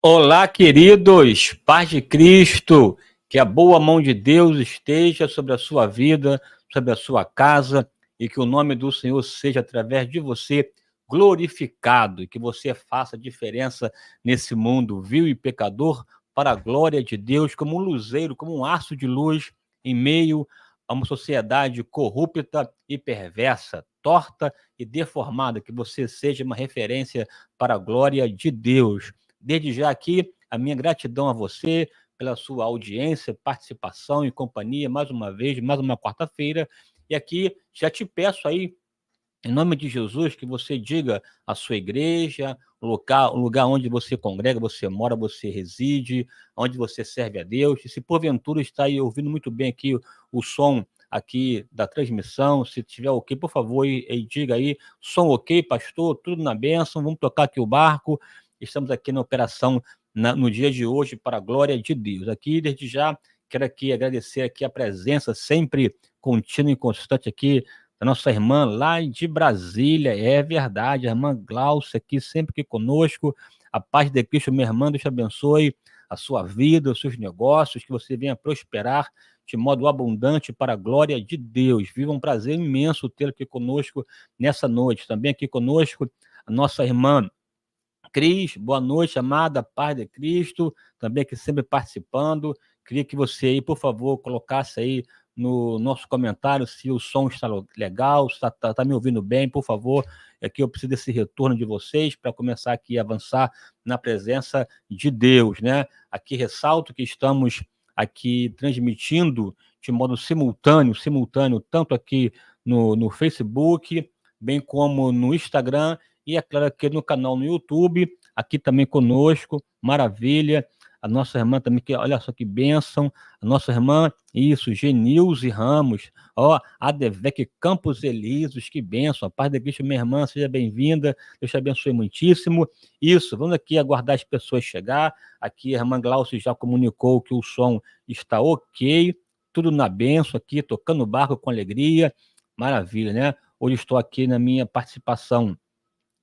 Olá, queridos, paz de Cristo, que a boa mão de Deus esteja sobre a sua vida, sobre a sua casa, e que o nome do Senhor seja, através de você, glorificado, e que você faça diferença nesse mundo vil e pecador, para a glória de Deus, como um luzeiro, como um aço de luz, em meio a uma sociedade corrupta e perversa, torta e deformada, que você seja uma referência para a glória de Deus. Desde já aqui, a minha gratidão a você pela sua audiência, participação e companhia, mais uma vez, mais uma quarta-feira. E aqui já te peço aí, em nome de Jesus, que você diga a sua igreja, o lugar onde você congrega, você mora, você reside, onde você serve a Deus. E se porventura está aí ouvindo muito bem aqui o som aqui da transmissão, se tiver ok, por favor, e diga aí, som ok, pastor, tudo na bênção, vamos tocar aqui o barco. Estamos aqui na operação no dia de hoje para a glória de Deus. Aqui, desde já, quero aqui agradecer aqui a presença sempre contínua e constante aqui da nossa irmã lá de Brasília. É verdade, a irmã Glaucia aqui sempre aqui conosco. A paz de Cristo, minha irmã, Deus te abençoe a sua vida, os seus negócios, que você venha prosperar de modo abundante para a glória de Deus. Viva um prazer imenso ter aqui conosco nessa noite. Também aqui conosco a nossa irmã Cris, boa noite, amada, paz de Cristo, também aqui sempre participando. Queria que você aí, por favor, colocasse aí no nosso comentário se o som está legal, se está me ouvindo bem, por favor. É que eu preciso desse retorno de vocês para começar aqui a avançar na presença de Deus, né? Aqui ressalto que estamos aqui transmitindo de modo simultâneo, tanto aqui no Facebook, bem como no Instagram, e é claro aqui no canal no YouTube, aqui também conosco, maravilha, a nossa irmã também, que olha só que bênção, a nossa irmã, isso, Genilze Ramos, ó, Adevec Campos Elíseos, que bênção, a paz de Cristo, minha irmã, seja bem-vinda, Deus te abençoe muitíssimo. Isso, vamos aqui aguardar as pessoas chegar, aqui a irmã Glaucia já comunicou que o som está ok, tudo na bênção aqui, tocando o barco com alegria, maravilha, né? Hoje estou aqui na minha participação.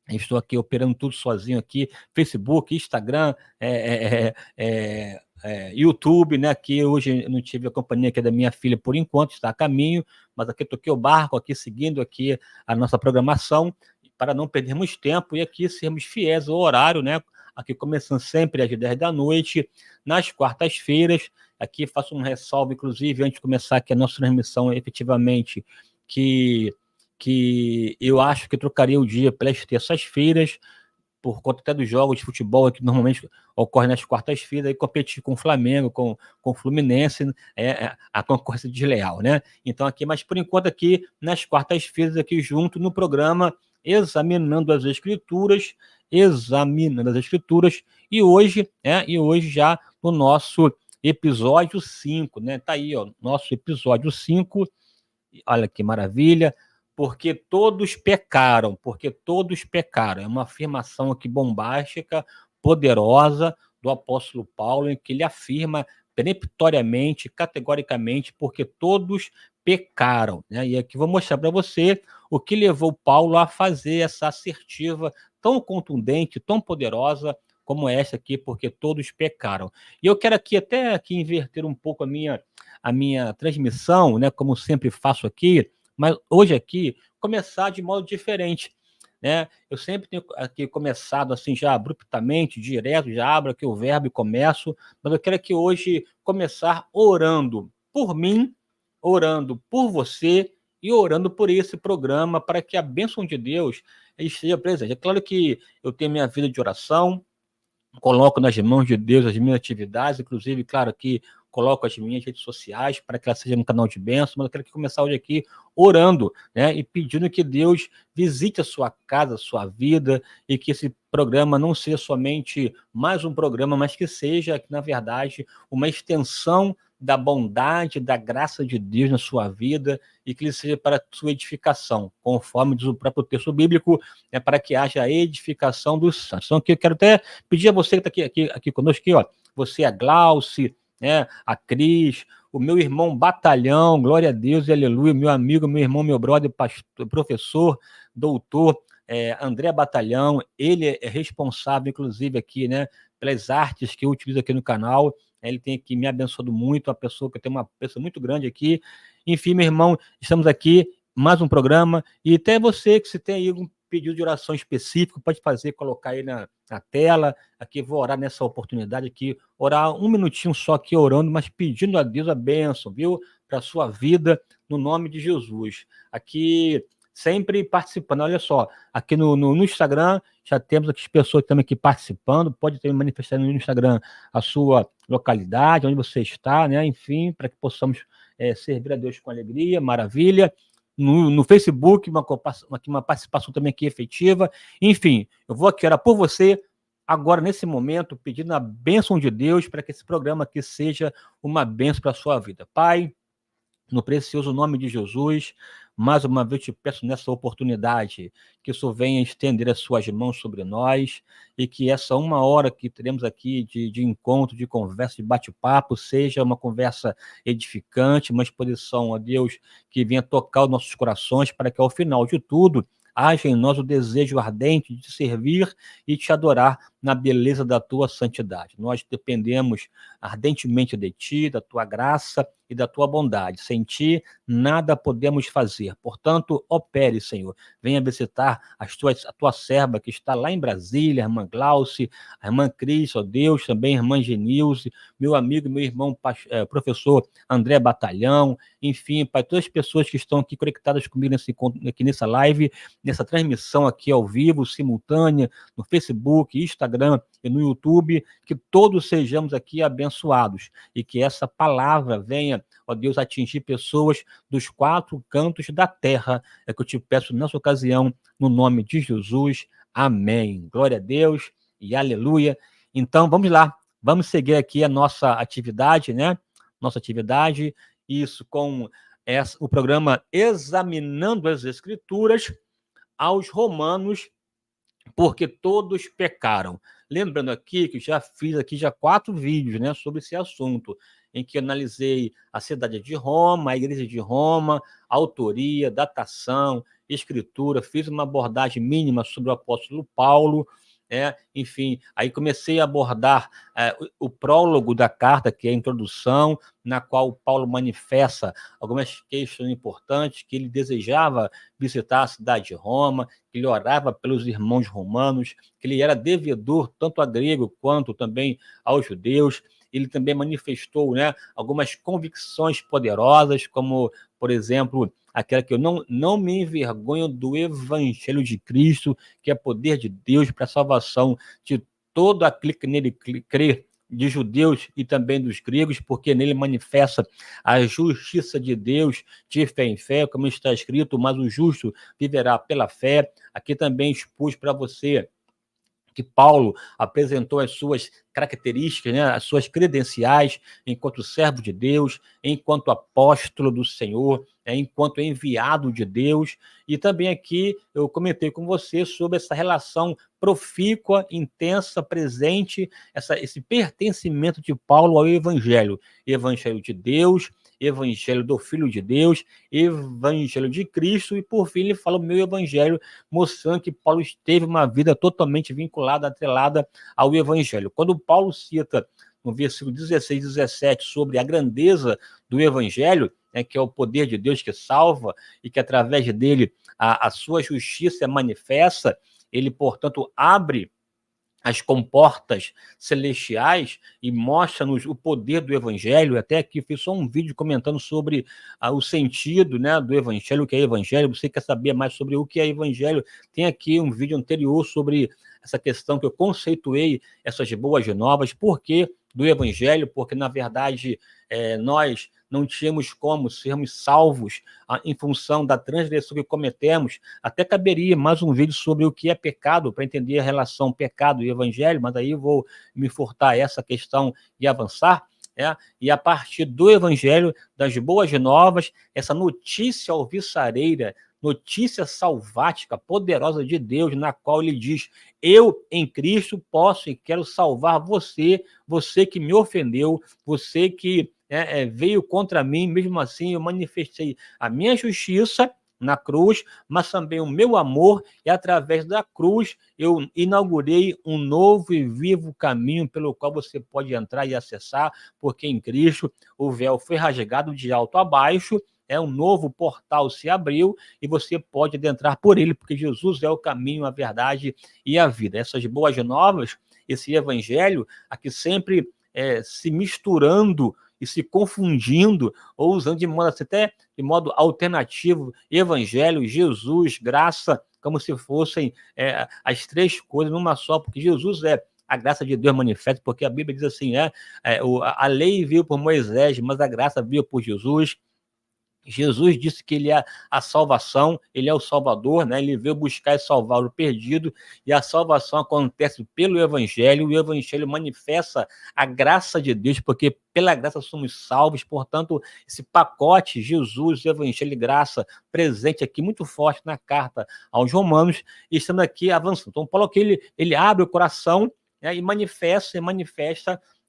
Estou aqui operando tudo sozinho aqui, Facebook, Instagram, YouTube, né? Aqui hoje eu não tive a companhia aqui da minha filha por enquanto, está a caminho, mas aqui toquei o barco, aqui seguindo aqui a nossa programação, para não perdermos tempo e aqui sermos fiéis ao horário, né? Aqui começando sempre às 10 da noite, nas quartas-feiras. Aqui faço um ressalvo, inclusive, antes de começar aqui a nossa transmissão, efetivamente, que eu acho que trocaria o dia pelas terças-feiras, por conta até dos jogos de futebol que normalmente ocorrem nas quartas-feiras, e competir com o Flamengo, com o Fluminense, a concorrência desleal, né? Então aqui, mas por enquanto aqui, nas quartas-feiras, aqui junto no programa, examinando as escrituras, e hoje já no nosso episódio 5, né? Tá aí, ó, nosso episódio 5, olha que maravilha, porque todos pecaram. É uma afirmação aqui bombástica, poderosa, do apóstolo Paulo, em que ele afirma peremptoriamente, categoricamente, porque todos pecaram, né? E aqui vou mostrar para você o que levou Paulo a fazer essa assertiva tão contundente, tão poderosa como essa aqui, porque todos pecaram. E eu quero aqui inverter um pouco a minha transmissão, né, como sempre faço aqui, mas hoje aqui começar de modo diferente, né? Eu sempre tenho aqui começado assim já abruptamente, direto, já abro aqui o verbo e começo, mas eu quero aqui hoje começar orando por mim, orando por você e orando por esse programa, para que a bênção de Deus esteja presente. É claro que eu tenho minha vida de oração, coloco nas mãos de Deus as minhas atividades, inclusive, claro, que coloco as minhas redes sociais para que ela seja um canal de bênção, mas eu quero começar hoje aqui orando, né, e pedindo que Deus visite a sua casa, a sua vida, e que esse programa não seja somente mais um programa, mas que seja, na verdade, uma extensão da bondade, da graça de Deus na sua vida, e que ele seja para a sua edificação, conforme diz o próprio texto bíblico, para que haja edificação dos santos. Então, aqui eu quero até pedir a você que está aqui conosco, aqui, ó, você, a Glauce, né, a Cris, o meu irmão Batalhão, glória a Deus e aleluia, meu amigo, meu irmão, meu brother, pastor, professor, doutor André Batalhão, ele é responsável, inclusive, aqui, né, pelas artes que eu utilizo aqui no canal. Ele tem aqui me abençoado muito, uma pessoa que tem uma pessoa muito grande aqui. Enfim, meu irmão, estamos aqui, mais um programa, e até você que se tem aí um pedido de oração específico, pode fazer, colocar aí na tela. Aqui vou orar nessa oportunidade aqui, orar um minutinho só aqui orando, mas pedindo a Deus a bênção, viu? Para a sua vida, no nome de Jesus. Aqui sempre participando, olha só, aqui no Instagram, já temos aqui as pessoas também aqui participando, pode também manifestar no Instagram a sua localidade, onde você está, né? Enfim, para que possamos servir a Deus com alegria, maravilha. No Facebook, uma participação também aqui efetiva. Enfim, eu vou aqui orar por você, agora, nesse momento, pedindo a bênção de Deus para que esse programa aqui seja uma bênção para a sua vida. Pai, no precioso nome de Jesus, mais uma vez te peço nessa oportunidade que o Senhor venha estender as suas mãos sobre nós e que essa uma hora que teremos aqui de encontro, de conversa, de bate-papo, seja uma conversa edificante, uma exposição a Deus que venha tocar os nossos corações para que ao final de tudo haja em nós o desejo ardente de te servir e te adorar na beleza da tua santidade. Nós dependemos ardentemente de ti, da tua graça e da tua bondade. Sem ti, nada podemos fazer. Portanto, opere, Senhor. Venha visitar a tua serva que está lá em Brasília, a irmã Glauce, a irmã Cris, ó Deus, também a irmã Genilze, meu amigo, meu irmão, professor André Batalhão, enfim, Pai, todas as pessoas que estão aqui conectadas comigo aqui nessa live, nessa transmissão aqui ao vivo, simultânea, no Facebook, Instagram e no YouTube, que todos sejamos aqui abençoados e que essa palavra venha, ó Deus, atingir pessoas dos 4 cantos da terra. É que eu te peço nessa ocasião, no nome de Jesus. Amém. Glória a Deus e aleluia. Então, vamos lá. Vamos seguir aqui a nossa atividade, né? Nossa atividade, isso com o programa Examinando as Escrituras aos Romanos, porque todos pecaram. Lembrando aqui que já fiz aqui 4 vídeos, né, sobre esse assunto, em que analisei a cidade de Roma, a igreja de Roma, autoria, datação, escritura, fiz uma abordagem mínima sobre o apóstolo Paulo, enfim, aí comecei a abordar o prólogo da carta, que é a introdução, na qual Paulo manifesta algumas questões importantes, que ele desejava visitar a cidade de Roma, que ele orava pelos irmãos romanos, que ele era devedor tanto a grego quanto também aos judeus. Ele também manifestou, né, algumas convicções poderosas, como, por exemplo, aquela que eu não me envergonho do Evangelho de Cristo, que é poder de Deus para a salvação de todo aquele que nele crê, de judeus e também dos gregos, porque nele manifesta a justiça de Deus de fé em fé, como está escrito, mas o justo viverá pela fé. Aqui também expus para você que Paulo apresentou as suas características, né, as suas credenciais enquanto servo de Deus, enquanto apóstolo do Senhor, enquanto enviado de Deus. E também aqui eu comentei com você sobre essa relação profícua, intensa, presente, esse pertencimento de Paulo ao Evangelho de Deus, Evangelho do Filho de Deus, Evangelho de Cristo, e por fim ele fala o meu Evangelho, mostrando que Paulo teve uma vida totalmente vinculada, atrelada ao Evangelho. Quando Paulo cita no versículo 16 e 17 sobre a grandeza do Evangelho, que é o poder de Deus que salva e que através dele a sua justiça é manifesta, ele, portanto, abre as comportas celestiais e mostra-nos o poder do Evangelho. Até aqui fiz só um vídeo comentando sobre o sentido, né, do Evangelho, o que é Evangelho. Você quer saber mais sobre o que é Evangelho? Tem aqui um vídeo anterior sobre essa questão que eu conceituei, essas boas novas. Por que do Evangelho? Porque, na verdade, nós não tínhamos como sermos salvos em função da transgressão que cometemos. Até caberia mais um vídeo sobre o que é pecado, para entender a relação pecado e evangelho, mas aí eu vou me furtar essa questão e avançar. E a partir do evangelho, das boas novas, essa notícia alvissareira, notícia salvática, poderosa de Deus, na qual ele diz: eu em Cristo posso e quero salvar você, você que me ofendeu, você que veio contra mim, mesmo assim eu manifestei a minha justiça na cruz, mas também o meu amor, e através da cruz eu inaugurei um novo e vivo caminho pelo qual você pode entrar e acessar, porque em Cristo o véu foi rasgado de alto a baixo, um novo portal se abriu e você pode adentrar por ele, porque Jesus é o caminho, a verdade e a vida. Essas boas novas, esse evangelho, aqui sempre se misturando e se confundindo, ou usando de modo até de modo alternativo, evangelho, Jesus, graça, como se fossem as três coisas numa só, porque Jesus é a graça de Deus manifesta, porque a Bíblia diz assim, a lei veio por Moisés, mas a graça veio por Jesus. Jesus disse que ele é a salvação, ele é o Salvador, né? Ele veio buscar e salvar o perdido, e a salvação acontece pelo Evangelho, e o Evangelho manifesta a graça de Deus, porque pela graça somos salvos, portanto, esse pacote, Jesus, Evangelho e graça, presente aqui muito forte na carta aos Romanos, e estamos aqui avançando. Então, Paulo aqui, ele abre o coração, né, e manifesta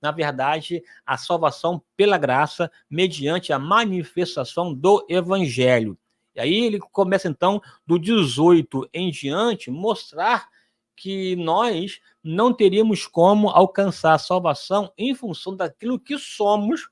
na verdade, a salvação pela graça, mediante a manifestação do Evangelho. E aí ele começa, então, do 18 em diante, mostrar que nós não teríamos como alcançar a salvação em função daquilo que somos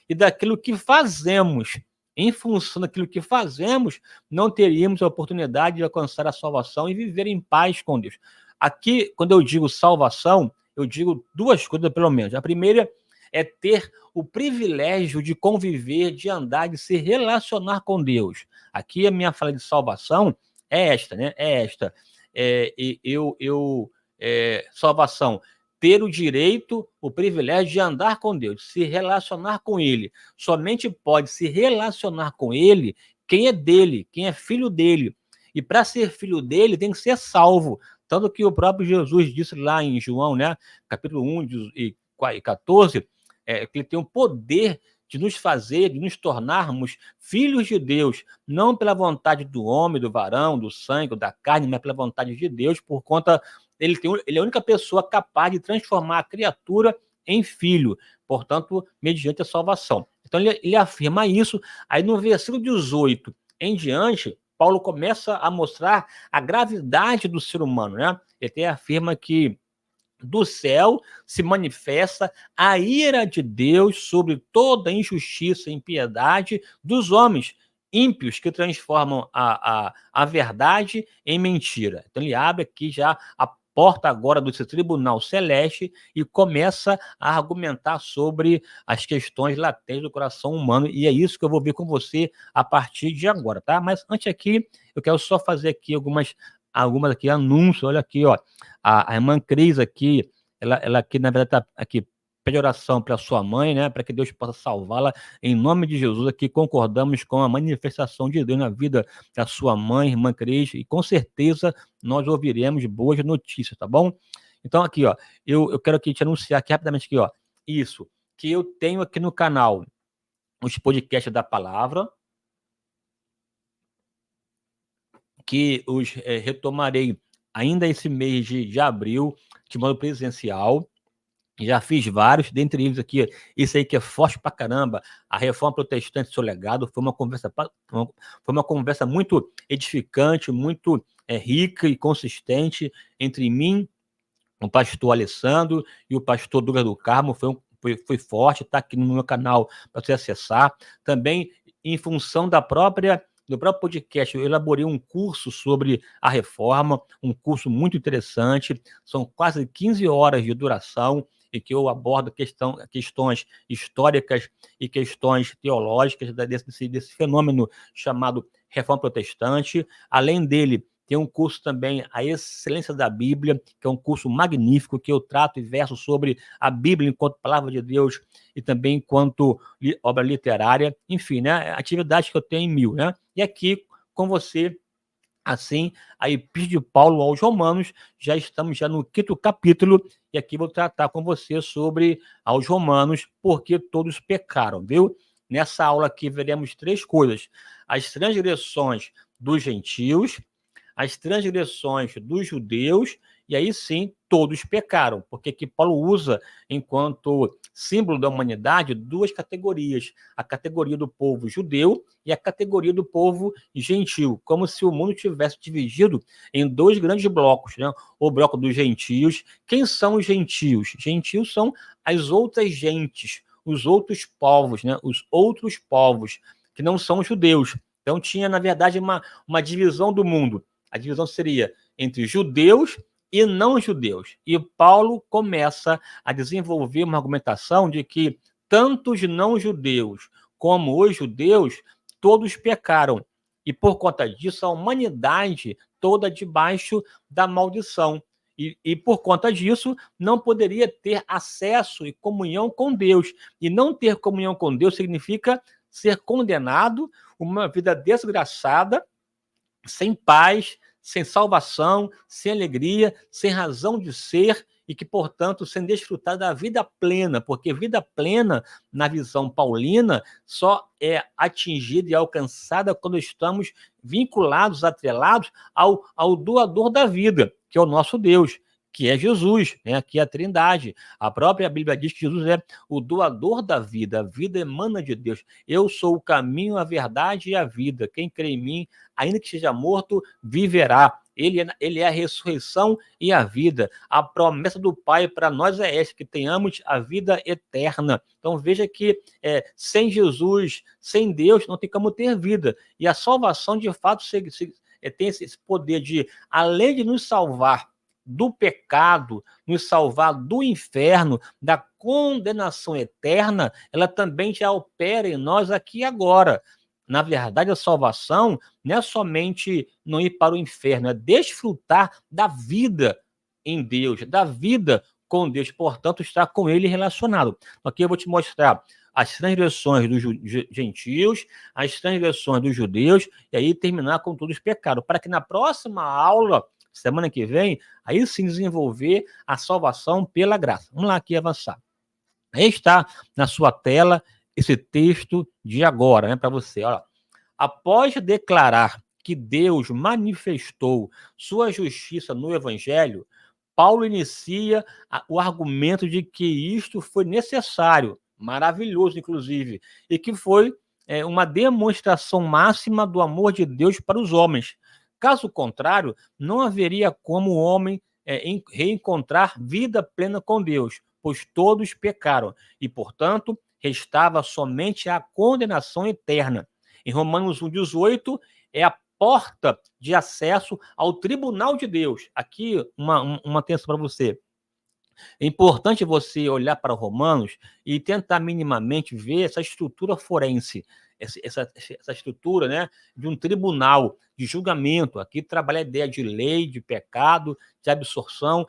e daquilo que fazemos. Em função daquilo que fazemos, não teríamos a oportunidade de alcançar a salvação e viver em paz com Deus. Aqui, quando eu digo salvação, eu digo duas coisas, pelo menos. A primeira é ter o privilégio de conviver, de andar, de se relacionar com Deus. Aqui a minha fala de salvação é esta, né? Salvação, ter o direito, o privilégio de andar com Deus, se relacionar com Ele. Somente pode se relacionar com Ele quem é dele, quem é filho dele. E para ser filho dele tem que ser salvo. Tanto que o próprio Jesus disse lá em João, né, capítulo 1 e 14, que ele tem o poder de nos fazer, de nos tornarmos filhos de Deus, não pela vontade do homem, do varão, do sangue, da carne, mas pela vontade de Deus, por conta, ele é a única pessoa capaz de transformar a criatura em filho, portanto, mediante a salvação. Então, ele afirma isso, aí no versículo 18 em diante, Paulo começa a mostrar a gravidade do ser humano, né? Ele até afirma que do céu se manifesta a ira de Deus sobre toda injustiça e impiedade dos homens ímpios que transformam a verdade em mentira. Então ele abre aqui já a porta agora desse tribunal celeste e começa a argumentar sobre as questões latentes do coração humano, e é isso que eu vou ver com você a partir de agora, tá? Mas antes aqui, eu quero só fazer aqui algumas aqui anúncios. Olha aqui, ó, a irmã Cris aqui, ela aqui, na verdade, tá aqui, pede oração para sua mãe, né, para que Deus possa salvá-la, em nome de Jesus. Aqui concordamos com a manifestação de Deus na vida da sua mãe, irmã Cris, e com certeza nós ouviremos boas notícias, tá bom? Então aqui, ó, eu quero aqui te anunciar aqui rapidamente aqui, ó, isso, que eu tenho aqui no canal os podcasts da palavra, que os retomarei ainda esse mês de abril, de modo presencial. Já fiz vários, dentre eles aqui, esse aí que é forte pra caramba, a Reforma Protestante, seu legado. Foi uma conversa muito edificante, muito rica e consistente entre mim, o pastor Alessandro e o pastor Douglas do Carmo. Foi forte, está aqui no meu canal para você acessar. Também, em função do próprio podcast, eu elaborei um curso sobre a reforma, um curso muito interessante, são quase 15 horas de duração, e que eu abordo questões históricas e questões teológicas desse fenômeno chamado Reforma Protestante. Além dele, tem um curso também, A Excelência da Bíblia, que é um curso magnífico, que eu trato e verso sobre a Bíblia enquanto palavra de Deus e também enquanto obra literária. Enfim, né, atividades que eu tenho em 1000, né? E aqui com você, assim, a Epístola de Paulo aos Romanos, já estamos já no 5º capítulo, e aqui vou tratar com você sobre aos Romanos, porque todos pecaram, viu? Nessa aula aqui veremos 3 coisas: as transgressões dos gentios, as transgressões dos judeus e aí sim todos pecaram, porque aqui Paulo usa, enquanto símbolo da humanidade, duas categorias, a categoria do povo judeu e a categoria do povo gentil, como se o mundo tivesse dividido em dois grandes blocos, né? O bloco dos gentios. Quem são os gentios? Gentios são as outras gentes, os outros povos, né? Os outros povos, que não são judeus. Então tinha, na verdade, uma divisão do mundo. A divisão seria entre judeus e não judeus. E Paulo começa a desenvolver uma argumentação de que tanto os não judeus como os judeus, todos pecaram. E por conta disso, a humanidade toda debaixo da maldição. E por conta disso, não poderia ter acesso e comunhão com Deus. E não ter comunhão com Deus significa ser condenado, uma vida desgraçada, sem paz, sem salvação, sem alegria, sem razão de ser e que, portanto, sem desfrutar da vida plena, porque vida plena, na visão paulina, só é atingida e alcançada quando estamos vinculados, atrelados ao doador da vida, que é o nosso Deus, que é Jesus, né? Que é a Trindade. A própria Bíblia diz que Jesus é o doador da vida, a vida emana de Deus. Eu sou o caminho, a verdade e a vida. Quem crê em mim, ainda que seja morto, viverá. Ele é a ressurreição e a vida. A promessa do Pai para nós é esta, que tenhamos a vida eterna. Então veja que sem Jesus, sem Deus, não tem como ter vida. E a salvação, de fato, tem esse poder de, além de nos salvar do pecado, nos salvar do inferno, da condenação eterna, ela também já opera em nós aqui e agora. Na verdade, a salvação não é somente não ir para o inferno, é desfrutar da vida em Deus, da vida com Deus, portanto, estar com Ele relacionado. Aqui eu vou te mostrar as transgressões dos gentios, as transgressões dos judeus, e aí terminar com todos os pecados, para que na próxima aula, semana que vem, aí sim desenvolver a salvação pela graça. Vamos lá aqui avançar. Aí está na sua tela esse texto de agora, né, para você. Olha, após declarar que Deus manifestou sua justiça no Evangelho, Paulo inicia o argumento de que isto foi necessário, maravilhoso, inclusive, e que foi uma demonstração máxima do amor de Deus para os homens. Caso contrário, não haveria como o homem reencontrar vida plena com Deus, pois todos pecaram, e, portanto, restava somente a condenação eterna. Em Romanos 1,18, é a porta de acesso ao tribunal de Deus. Aqui, uma atenção para você. É importante você olhar para Romanos e tentar minimamente ver essa estrutura forense, essa estrutura, né, de um tribunal de julgamento. Aqui trabalha a ideia de lei, de pecado, de absorção,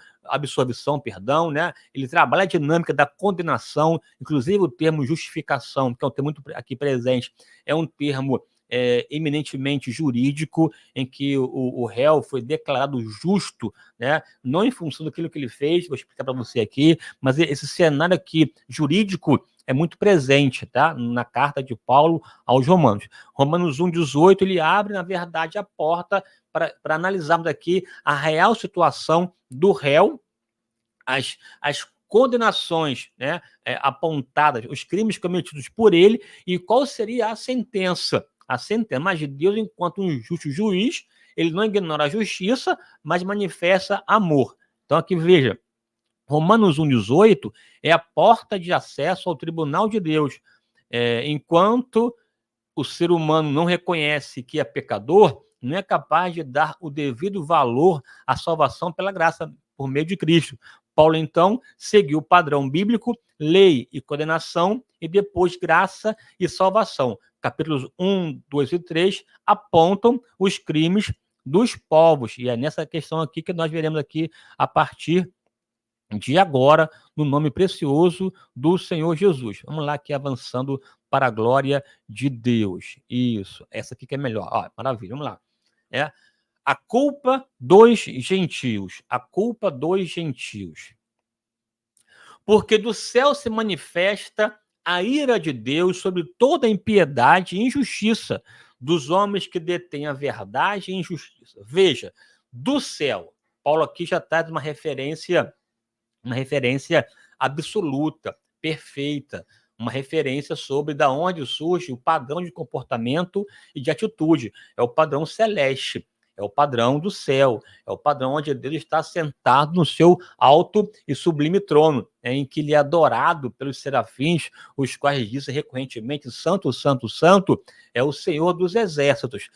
perdão, né? Ele trabalha a dinâmica da condenação, inclusive o termo justificação, que é um termo muito aqui presente, é um termo eminentemente jurídico, em que o réu foi declarado justo, né? Não em função daquilo que ele fez, vou explicar para você aqui, mas esse cenário aqui jurídico é muito presente, tá? Na carta de Paulo aos Romanos. Romanos 1,18, ele abre, na verdade, a porta para analisarmos aqui a real situação do réu, as condenações, né, apontadas, os crimes cometidos por ele e qual seria a sentença. A sentença, mas Deus, enquanto um justo juiz, ele não ignora a justiça, mas manifesta amor. Então aqui veja, Romanos 1,18 é a porta de acesso ao tribunal de Deus. Enquanto o ser humano não reconhece que é pecador, não é capaz de dar o devido valor à salvação pela graça por meio de Cristo. Paulo, então, seguiu o padrão bíblico, lei e condenação, e depois graça e salvação. Capítulos 1, 2 e 3 apontam os crimes dos povos, e é nessa questão aqui que nós veremos aqui a partir de agora, no nome precioso do Senhor Jesus. Vamos lá aqui avançando para a glória de Deus. Isso, essa aqui que é melhor. Ó, maravilha, vamos lá. A culpa dos gentios. A culpa dos gentios. Porque do céu se manifesta a ira de Deus sobre toda a impiedade e injustiça dos homens que detêm a verdade e injustiça. Veja, do céu. Paulo aqui já traz uma referência absoluta, perfeita, uma referência sobre da onde surge o padrão de comportamento e de atitude. É o padrão celeste, é o padrão do céu, é o padrão onde Deus está sentado no seu alto e sublime trono, em que ele é adorado pelos serafins, os quais dizem recorrentemente: Santo, Santo, Santo é o Senhor dos exércitos.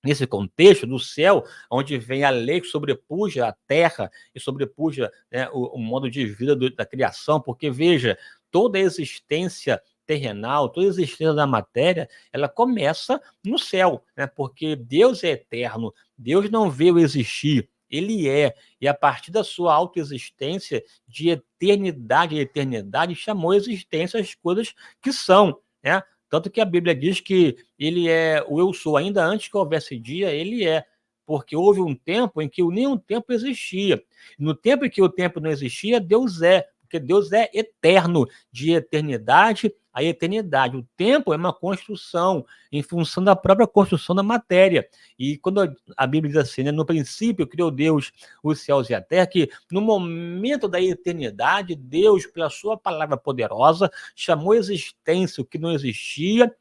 Nesse contexto do céu, onde vem a lei que sobrepuja a terra e sobrepuja, né, o modo de vida da criação, porque, veja, toda a existência terrenal, toda a existência da matéria, ela começa no céu, né, porque Deus é eterno, Deus não veio existir, ele é, e a partir da sua autoexistência, de eternidade a eternidade, chamou a existência as coisas que são, né? Tanto que a Bíblia diz que ele é o eu sou, ainda antes que houvesse dia, ele é. Porque houve um tempo em que nenhum tempo existia. No tempo em que o tempo não existia, Deus é. Porque Deus é eterno, de eternidade a eternidade. O tempo é uma construção, em função da própria construção da matéria. E quando a Bíblia diz assim, né, no princípio criou Deus os céus e a terra, que no momento da eternidade, Deus, pela sua palavra poderosa, chamou a existência o que não existia,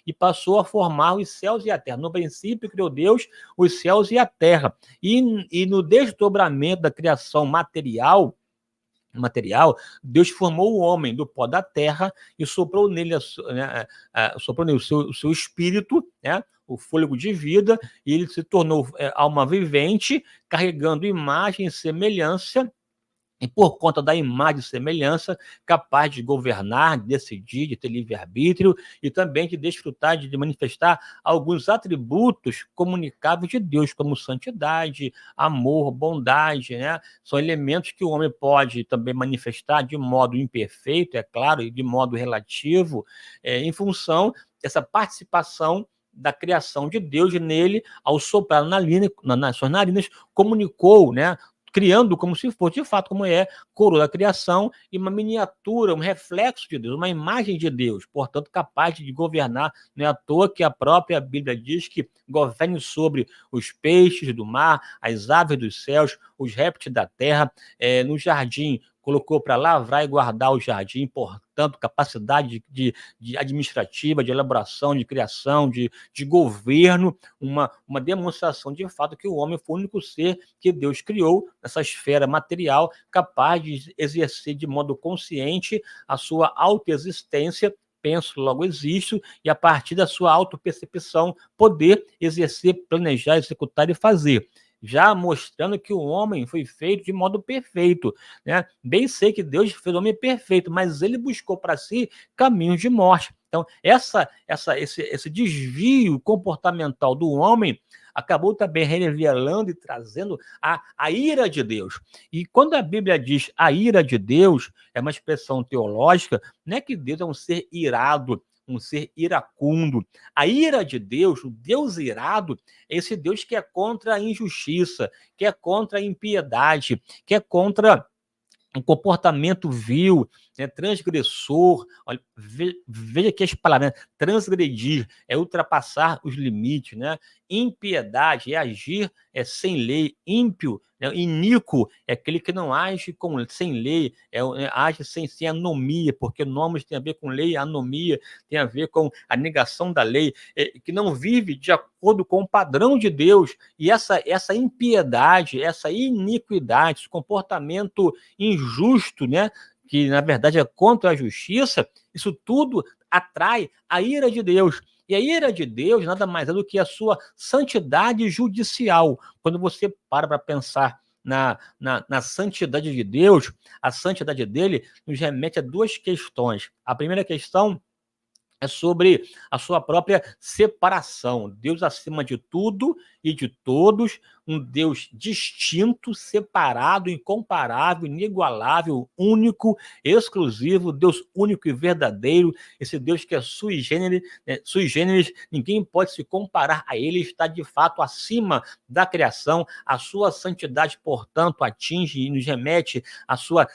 e passou a formar os céus e a terra. No princípio criou Deus os céus e a terra. E no desdobramento da criação material, Deus formou o homem do pó da terra e soprou nele, né, soprou nele o seu espírito, né, o fôlego de vida, e ele se tornou alma vivente, carregando imagem e semelhança, e por conta da imagem e semelhança, capaz de governar, de decidir, de ter livre-arbítrio e também de desfrutar, de manifestar alguns atributos comunicáveis de Deus, como santidade, amor, bondade, né? São elementos que o homem pode também manifestar de modo imperfeito, é claro, e de modo relativo, em função dessa participação da criação de Deus nele, ao soprar nas suas narinas, comunicou, né, criando como se fosse, de fato, como é, coroa da criação e uma miniatura, um reflexo de Deus, uma imagem de Deus, portanto, capaz de governar. Não é à toa que a própria Bíblia diz que governe sobre os peixes do mar, as aves dos céus, os répteis da terra, no jardim, colocou para lavrar e guardar o jardim, portanto, capacidade de administrativa, de elaboração, de criação, de governo, uma demonstração de fato que o homem foi o único ser que Deus criou nessa esfera material, capaz de exercer de modo consciente a sua autoexistência, penso, logo existo, e a partir da sua autopercepção poder exercer, planejar, executar e fazer, já mostrando que o homem foi feito de modo perfeito, né? Bem sei que Deus fez o homem perfeito, mas ele buscou para si caminhos de morte. Então, esse desvio comportamental do homem acabou também revelando e trazendo a ira de Deus. E quando a Bíblia diz a ira de Deus, é uma expressão teológica, não é que Deus é um ser irado, um ser iracundo. A ira de Deus, o Deus irado, é esse Deus que é contra a injustiça, que é contra a impiedade, que é contra um comportamento vil, né, transgressor. Olha, veja aqui as palavras, né? Transgredir é ultrapassar os limites, né? Impiedade é agir sem lei, ímpio, né? Iníquo é aquele que não age sem lei, age sem anomia, porque nomes tem a ver com lei, anomia tem a ver com a negação da lei, que não vive de acordo com o padrão de Deus. E essa impiedade, essa iniquidade, esse comportamento injusto, né, que na verdade é contra a justiça, isso tudo atrai a ira de Deus. E a ira de Deus nada mais é do que a sua santidade judicial. Quando você para pensar na santidade de Deus, a santidade dele nos remete a duas questões. A primeira questão é sobre a sua própria separação. Deus acima de tudo e de todos, um Deus distinto, separado, incomparável, inigualável, único, exclusivo, Deus único e verdadeiro, esse Deus que é sui generis, ninguém pode se comparar a ele, está de fato acima da criação, a sua santidade, portanto, atinge e nos remete a sua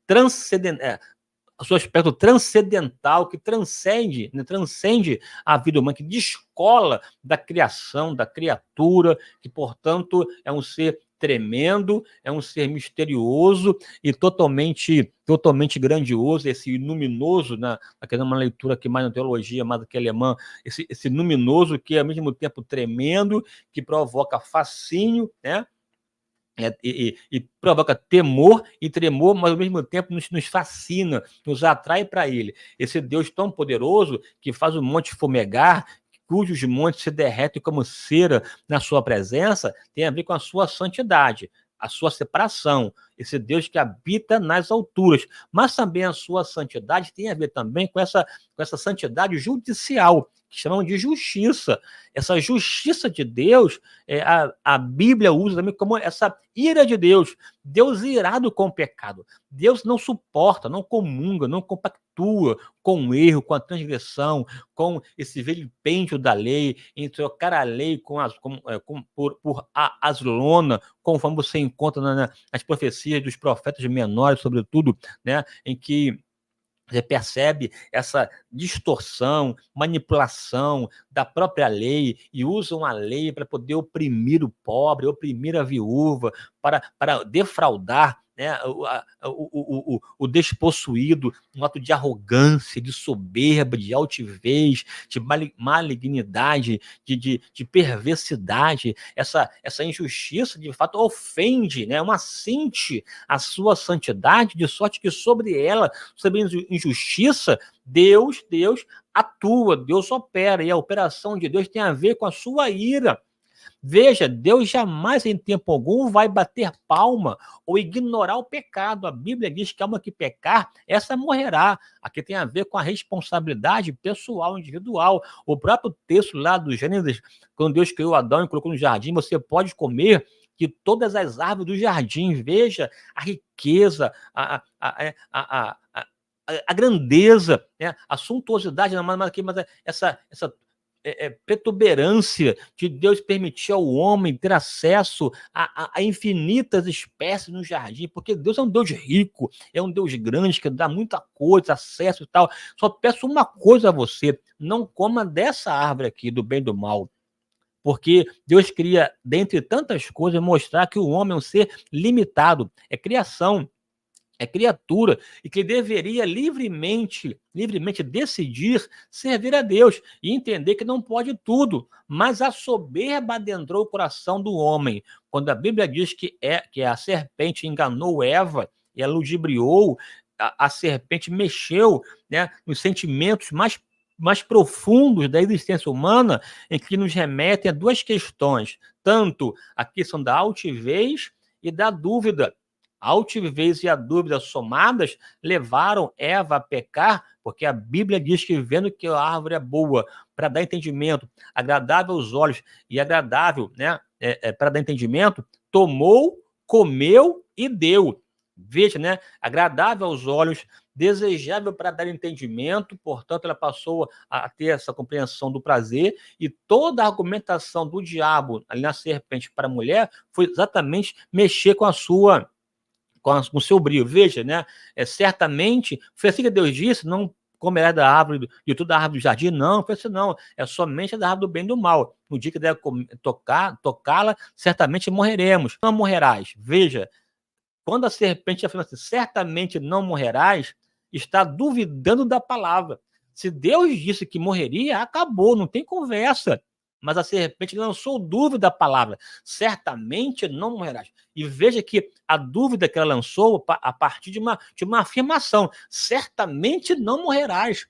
transcendência, o seu aspecto transcendental, que transcende, né, transcende a vida humana, que descola da criação, da criatura, que, portanto, é um ser tremendo, é um ser misterioso e totalmente grandioso, esse luminoso, né, aquela é uma leitura aqui mais na teologia, mais do que alemã, esse luminoso que é ao mesmo tempo tremendo, que provoca fascínio, né? E provoca temor e tremor, mas ao mesmo tempo nos fascina, nos atrai para ele. Esse Deus tão poderoso que faz o monte fumegar, cujos montes se derretem como cera na sua presença, tem a ver com a sua santidade, a sua separação. Esse Deus que habita nas alturas, mas também a sua santidade tem a ver também com essa santidade judicial, que chamam de justiça. Essa justiça de Deus, a Bíblia usa também como essa ira de Deus. Deus irado com o pecado. Deus não suporta, não comunga, não compactua com o erro, com a transgressão, com esse vilipêndio da lei, em trocar a lei por aslona, conforme você encontra nas profecias dos profetas menores, sobretudo, né, em que você percebe essa distorção, manipulação da própria lei e usam a lei para poder oprimir o pobre, oprimir a viúva, para defraudar, né, o despossuído, um ato de arrogância, de soberba, de altivez, de malignidade, de perversidade. Essa injustiça, de fato, ofende, né, uma cinte a sua santidade, de sorte que sobre ela, sobre injustiça, Deus atua, Deus opera, e a operação de Deus tem a ver com a sua ira. Veja, Deus jamais em tempo algum vai bater palma ou ignorar o pecado. A Bíblia diz que a alma que pecar, essa morrerá. Aqui tem a ver com a responsabilidade pessoal, individual. O próprio texto lá do Gênesis, quando Deus criou Adão e colocou no jardim, você pode comer de todas as árvores do jardim. Veja a riqueza, a grandeza, né? A suntuosidade, mas essa protuberância de Deus permitir ao homem ter acesso a infinitas espécies no jardim, porque Deus é um Deus rico, é um Deus grande, que dá muita coisa, acesso e tal. Só peço uma coisa a você: não coma dessa árvore aqui, do bem e do mal. Porque Deus queria, dentre tantas coisas, mostrar que o homem é um ser limitado, é criação, é criatura, e que deveria livremente decidir servir a Deus e entender que não pode tudo, mas a soberba adentrou o coração do homem. Quando a Bíblia diz que a serpente enganou Eva e a ludibriou, a serpente mexeu, né, nos sentimentos mais profundos da existência humana, em que nos remetem a duas questões, tanto a questão da altivez e da dúvida. A altivez e a dúvida somadas levaram Eva a pecar, porque a Bíblia diz que, vendo que a árvore é boa para dar entendimento, agradável aos olhos e agradável, né, para dar entendimento, tomou, comeu e deu. Veja, né, agradável aos olhos, desejável para dar entendimento, portanto, ela passou a ter essa compreensão do prazer, e toda a argumentação do diabo ali na serpente para a mulher foi exatamente mexer com com o seu brilho. Veja, né? Certamente, foi assim que Deus disse: não comerá da árvore, de toda a árvore do jardim. Não, foi assim, não. É somente da árvore do bem e do mal. No dia que deve tocá-la, certamente morreremos. Não morrerás. Veja, quando a serpente afirma assim, certamente não morrerás, está duvidando da palavra. Se Deus disse que morreria, acabou, não tem conversa. Mas a serpente lançou dúvida da palavra. Certamente não morrerás. E veja que a dúvida que ela lançou a partir de uma afirmação. Certamente não morrerás.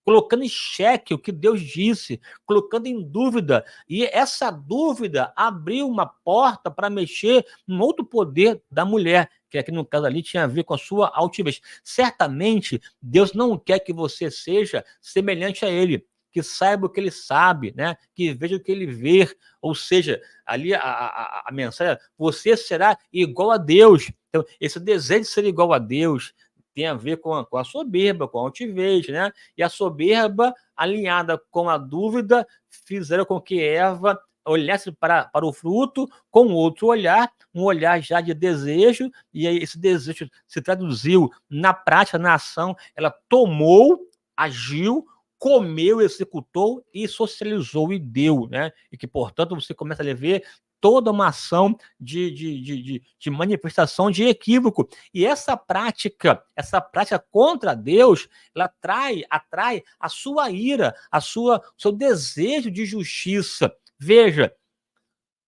Colocando em xeque o que Deus disse, colocando em dúvida. E essa dúvida abriu uma porta para mexer num outro poder da mulher, que aqui no caso ali tinha a ver com a sua altivez. Certamente, Deus não quer que você seja semelhante a ele, que saiba o que ele sabe, né? Que veja o que ele vê. Ou seja, ali a mensagem, você será igual a Deus. Então, esse desejo de ser igual a Deus tem a ver com a soberba, com a altivez, né? E a soberba, alinhada com a dúvida, fizeram com que Eva olhasse para o fruto com outro olhar, um olhar já de desejo, e aí esse desejo se traduziu na prática, na ação. Ela tomou, agiu, comeu, executou e socializou e deu, né? E que, portanto, você começa a ver toda uma ação de manifestação de equívoco. E essa prática contra Deus, ela atrai a sua ira, seu desejo de justiça. Veja,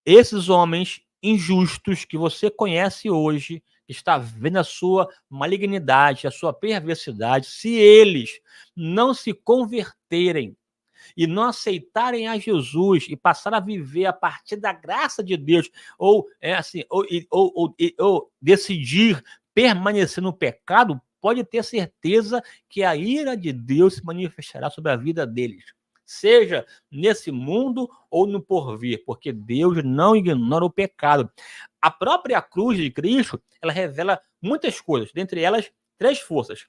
esses homens injustos que você conhece hoje, está vendo a sua malignidade, a sua perversidade, se eles não se converterem e não aceitarem a Jesus e passar a viver a partir da graça de Deus, ou decidir permanecer no pecado, pode ter certeza que a ira de Deus se manifestará sobre a vida deles, seja nesse mundo ou no porvir, porque Deus não ignora o pecado. A própria cruz de Cristo, ela revela muitas coisas, dentre elas 3 forças.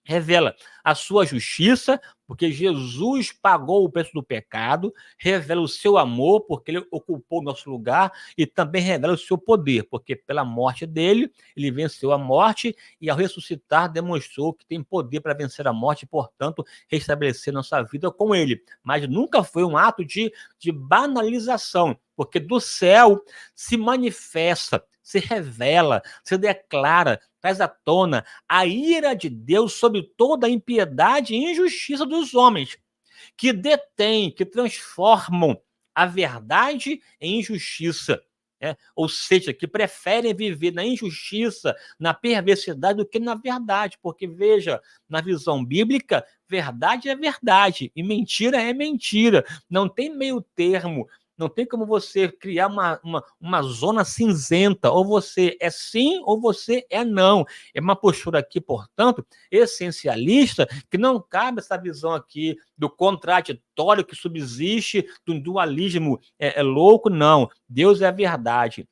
Revela a sua justiça, porque Jesus pagou o preço do pecado, revela o seu amor, porque ele ocupou o nosso lugar, e também revela o seu poder, porque pela morte dele, ele venceu a morte, e ao ressuscitar demonstrou que tem poder para vencer a morte e, portanto, restabelecer nossa vida com ele. Mas nunca foi um ato de banalização, porque do céu se manifesta, se revela, se declara, traz à tona a ira de Deus sobre toda a impiedade e injustiça dos homens, que detêm, que transformam a verdade em injustiça. Ou seja, que preferem viver na injustiça, na perversidade, do que na verdade. Porque, veja, na visão bíblica, verdade é verdade e mentira é mentira. Não tem meio termo. Não tem como você criar uma zona cinzenta. Ou você é sim ou você é não. É uma postura aqui, portanto, essencialista, que não cabe essa visão aqui do contraditório que subsiste, do dualismo louco, não. Deus é a verdade.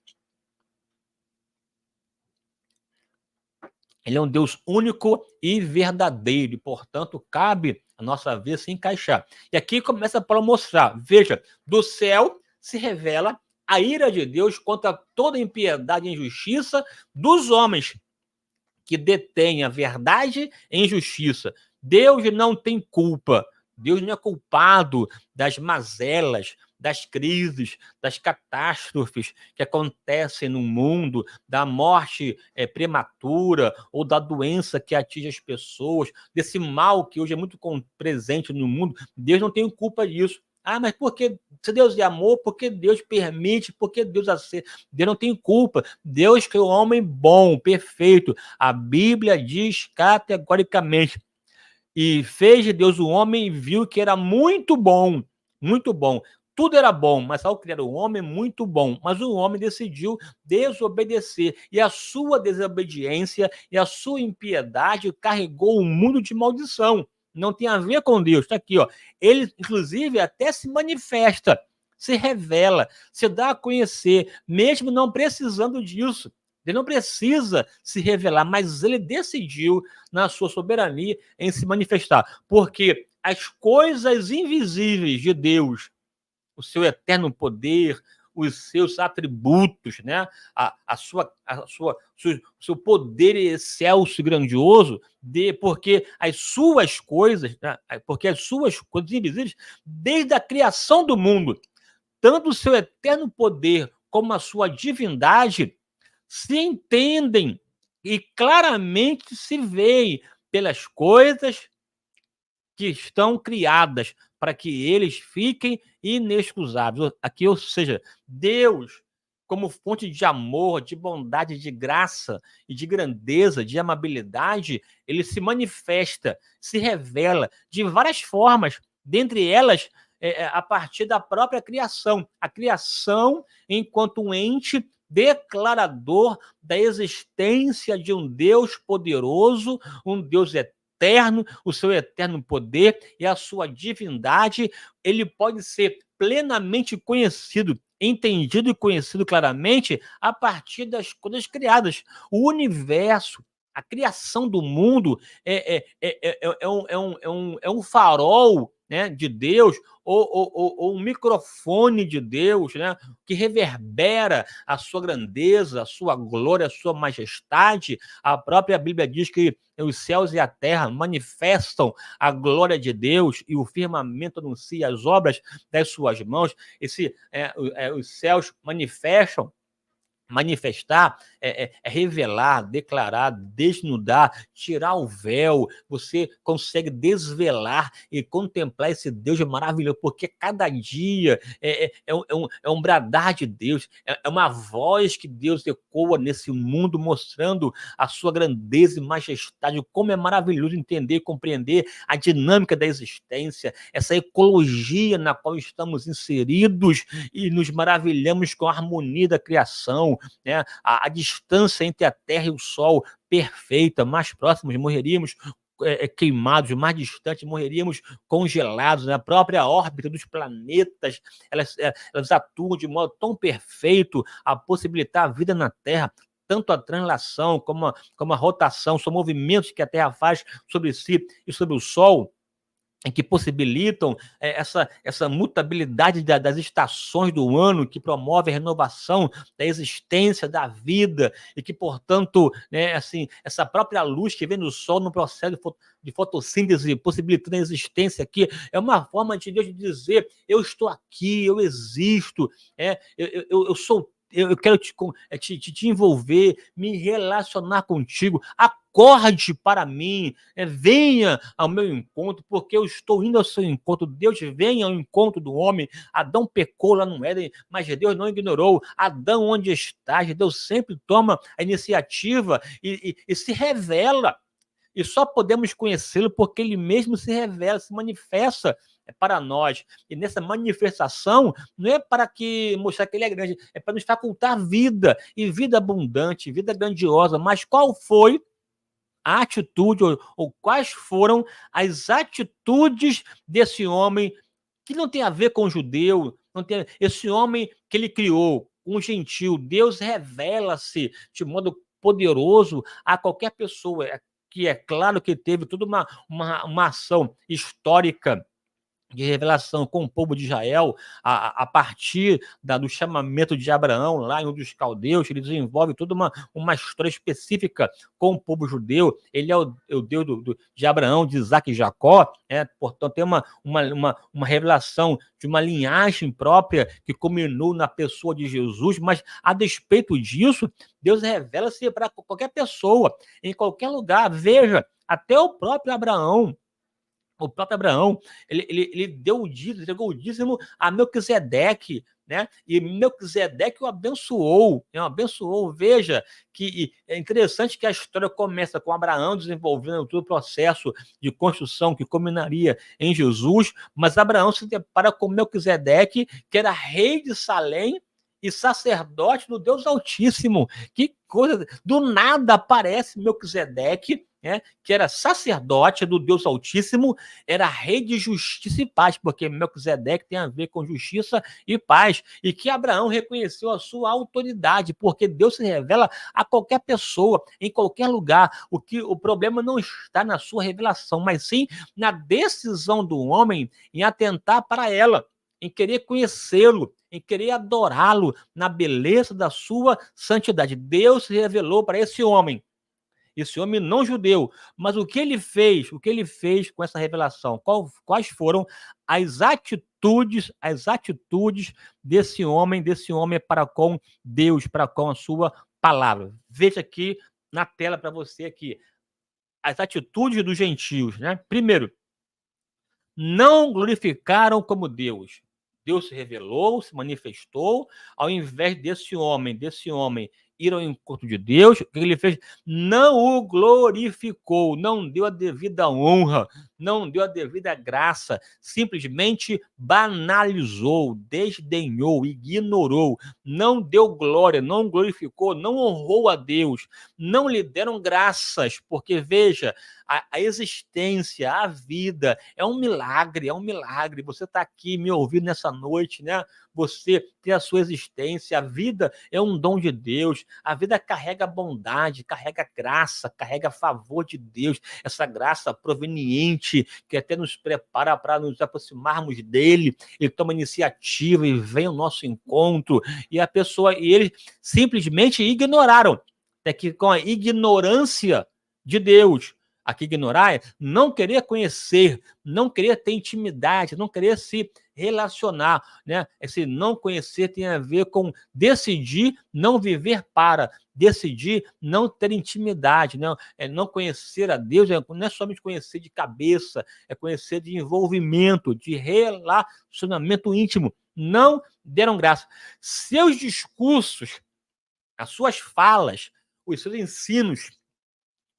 Ele é um Deus único e verdadeiro, e, portanto, cabe a nossa vida se encaixar. E aqui começa Paulo a mostrar, veja, do céu se revela a ira de Deus contra toda impiedade e injustiça dos homens que detêm a verdade e injustiça. Deus não tem culpa. Deus não é culpado das mazelas, das crises, das catástrofes que acontecem no mundo, da morte prematura ou da doença que atinge as pessoas, desse mal que hoje é muito presente no mundo. Deus não tem culpa disso. Ah, mas porque se Deus é amor, porque Deus permite, porque Deus aceita. Deus não tem culpa. Deus criou o homem bom, perfeito. A Bíblia diz categoricamente: e fez Deus o homem e viu que era muito bom, muito bom. Tudo era bom, mas ao criar o homem, muito bom. Mas o homem decidiu desobedecer. E a sua desobediência e a sua impiedade carregou o mundo de maldição. Não tem a ver com Deus. Está aqui, ó. Ele, inclusive, até se manifesta, se revela, se dá a conhecer, mesmo não precisando disso. Ele não precisa se revelar, mas ele decidiu, na sua soberania, em se manifestar. Porque as coisas invisíveis de Deus, o seu eterno poder, os seus atributos, né? Seu poder excelso e grandioso, porque as suas coisas, né? Porque as suas coisas invisíveis, desde a criação do mundo, tanto o seu eterno poder como a sua divindade, se entendem e claramente se veem pelas coisas que estão criadas para que eles fiquem inexcusáveis. Aqui, ou seja, Deus, como fonte de amor, de bondade, de graça e de grandeza, de amabilidade, ele se manifesta, se revela de várias formas, dentre elas a partir da própria criação. A criação enquanto um ente declarador da existência de um Deus poderoso, um Deus eterno, o seu eterno poder e a sua divindade. Ele pode ser plenamente conhecido, entendido e conhecido claramente a partir das coisas criadas. O universo, A criação do mundo é um farol, né, de Deus, ou um microfone de Deus, né, que reverbera a sua grandeza, a sua glória, a sua majestade. A própria Bíblia diz que os céus e a terra manifestam a glória de Deus e o firmamento anuncia as obras das suas mãos. Os céus manifestar revelar, declarar, desnudar, tirar o véu. Você consegue desvelar e contemplar esse Deus maravilhoso, porque cada dia é um bradar de Deus, é uma voz que Deus ecoa nesse mundo, mostrando a sua grandeza e majestade. Como é maravilhoso entender e compreender a dinâmica da existência, essa ecologia na qual estamos inseridos e nos maravilhamos com a harmonia da criação, né? A distância entre a Terra e o Sol perfeita, mais próximos morreríamos queimados, mais distantes morreríamos congelados. Na própria órbita dos planetas, elas atuam de modo tão perfeito a possibilitar a vida na Terra. Tanto a translação como a rotação são movimentos que a Terra faz sobre si e sobre o Sol, que possibilitam essa mutabilidade das estações do ano, que promove a renovação da existência, da vida, e que, portanto, né, assim, essa própria luz que vem do Sol no processo de fotossíntese, possibilitando a existência aqui, é uma forma de Deus de dizer: eu estou aqui, eu existo, eu sou. Eu quero te envolver, me relacionar contigo. Acorde para mim, venha ao meu encontro, porque eu estou indo ao seu encontro. Deus vem ao encontro do homem. Adão pecou lá no Éden, mas Deus não ignorou. Adão, onde estás? Deus sempre toma a iniciativa e se revela. E só podemos conhecê-lo porque ele mesmo se revela, se manifesta para nós. E nessa manifestação, não é para mostrar que ele é grande, é para nos facultar vida, e vida abundante, vida grandiosa. Mas qual foi a atitude, ou quais foram as atitudes desse homem, que não tem a ver com o judeu, esse homem que ele criou, um gentil? Deus revela-se de modo poderoso a qualquer pessoa, que é claro que teve toda uma ação histórica de revelação com o povo de Israel, a partir do chamamento de Abraão, lá em um dos caldeus. Ele desenvolve toda uma história específica com o povo judeu. Ele é o Deus de Abraão, de Isaac e Jacó, portanto, tem uma revelação de uma linhagem própria que culminou na pessoa de Jesus. Mas, a despeito disso, Deus revela-se para qualquer pessoa, em qualquer lugar. Veja, até o próprio Abraão, ele deu o dízimo, entregou o dízimo a Melquisedeque, né? E Melquisedeque o abençoou. Veja que é interessante que a história começa com Abraão desenvolvendo todo o processo de construção que culminaria em Jesus, mas Abraão se depara com Melquisedeque, que era rei de Salém e sacerdote do Deus Altíssimo. Que coisa! Do nada aparece Melquisedeque, que era sacerdote do Deus Altíssimo, era rei de justiça e paz, porque Melquisedeque tem a ver com justiça e paz, e que Abraão reconheceu a sua autoridade, porque Deus se revela a qualquer pessoa, em qualquer lugar. O problema não está na sua revelação, mas sim na decisão do homem em atentar para ela, em querer conhecê-lo, em querer adorá-lo na beleza da sua santidade. Deus se revelou para esse homem não judeu, mas o que ele fez com essa revelação? Quais foram as atitudes desse homem para com Deus, para com a sua palavra? Veja aqui na tela para você aqui as atitudes dos gentios, né? Primeiro, não glorificaram como Deus. Deus se revelou, se manifestou, ao invés desse homem ir ao encontro de Deus, o que ele fez? Não o glorificou, não deu a devida honra, não deu a devida graça, simplesmente banalizou, desdenhou, ignorou, não deu glória, não glorificou, não honrou a Deus, não lhe deram graças, porque veja, a existência, a vida é um milagre. Você está aqui me ouvindo nessa noite, né? você ter a sua existência. A vida é um dom de Deus, a vida carrega bondade, carrega graça, carrega favor de Deus, essa graça proveniente que até nos prepara para nos aproximarmos dele. Ele toma iniciativa e vem ao nosso encontro, e eles simplesmente ignoraram, que com a ignorância de Deus. Aqui ignorar é não querer conhecer, não querer ter intimidade, não querer se relacionar, né? Esse não conhecer tem a ver com decidir não viver para, decidir não ter intimidade, não, não conhecer a Deus, não é somente conhecer de cabeça, é conhecer de envolvimento, de relacionamento íntimo. Não deram graça. Seus discursos, as suas falas, os seus ensinos,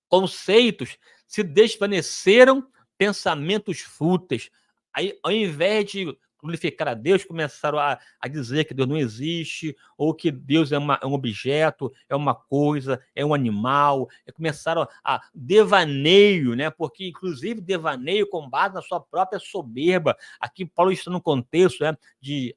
conceitos se desvaneceram, pensamentos fúteis. Aí, ao invés de glorificar a Deus, começaram a dizer que Deus não existe, ou que Deus é um objeto, é uma coisa, é um animal. Começaram a devaneio, né? Porque, inclusive, devaneio com base na sua própria soberba. Aqui, Paulo está no contexto, né,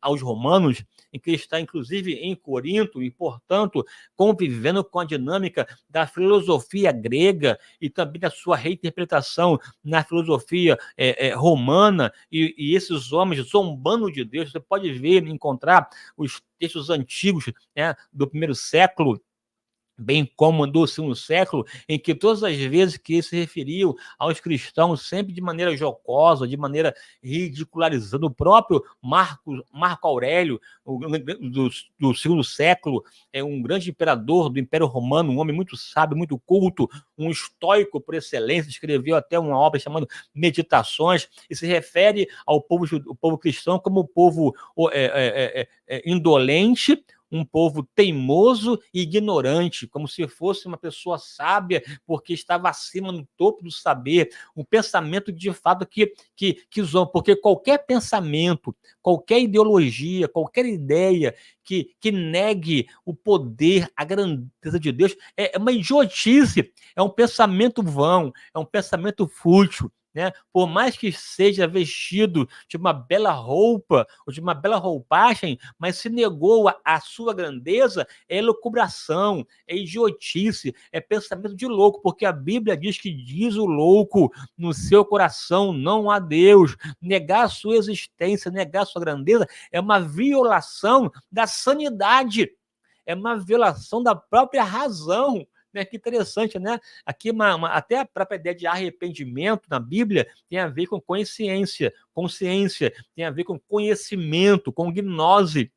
aos Romanos, em que ele está, inclusive, em Corinto, e, portanto, convivendo com a dinâmica da filosofia grega e também da sua reinterpretação na filosofia romana, e esses homens zombando de Deus. Você pode ver, encontrar os textos antigos, né, do primeiro século, bem como do segundo século, em que todas as vezes que eles se referiam aos cristãos, sempre de maneira jocosa, de maneira ridicularizando, o próprio Marco Aurélio, do segundo século, é um grande imperador do Império Romano, um homem muito sábio, muito culto, um estoico por excelência, escreveu até uma obra chamada Meditações, e se refere ao povo cristão como um povo indolente, um povo teimoso e ignorante, como se fosse uma pessoa sábia, porque estava acima, no topo do saber, um pensamento de fato que zomba, porque qualquer pensamento, qualquer ideologia, qualquer ideia que negue o poder, a grandeza de Deus, é uma idiotice, é um pensamento vão, é um pensamento fútil. Né? Por mais que seja vestido de uma bela roupa ou de uma bela roupagem, mas se negou a sua grandeza, é elucubração, é idiotice, é pensamento de louco, porque a Bíblia diz que diz o louco no seu coração não há Deus. Negar a sua existência, negar a sua grandeza é uma violação da sanidade, é uma violação da própria razão. Que interessante, né? Aqui até a própria ideia de arrependimento na Bíblia tem a ver com consciência, tem a ver com conhecimento, com gnose,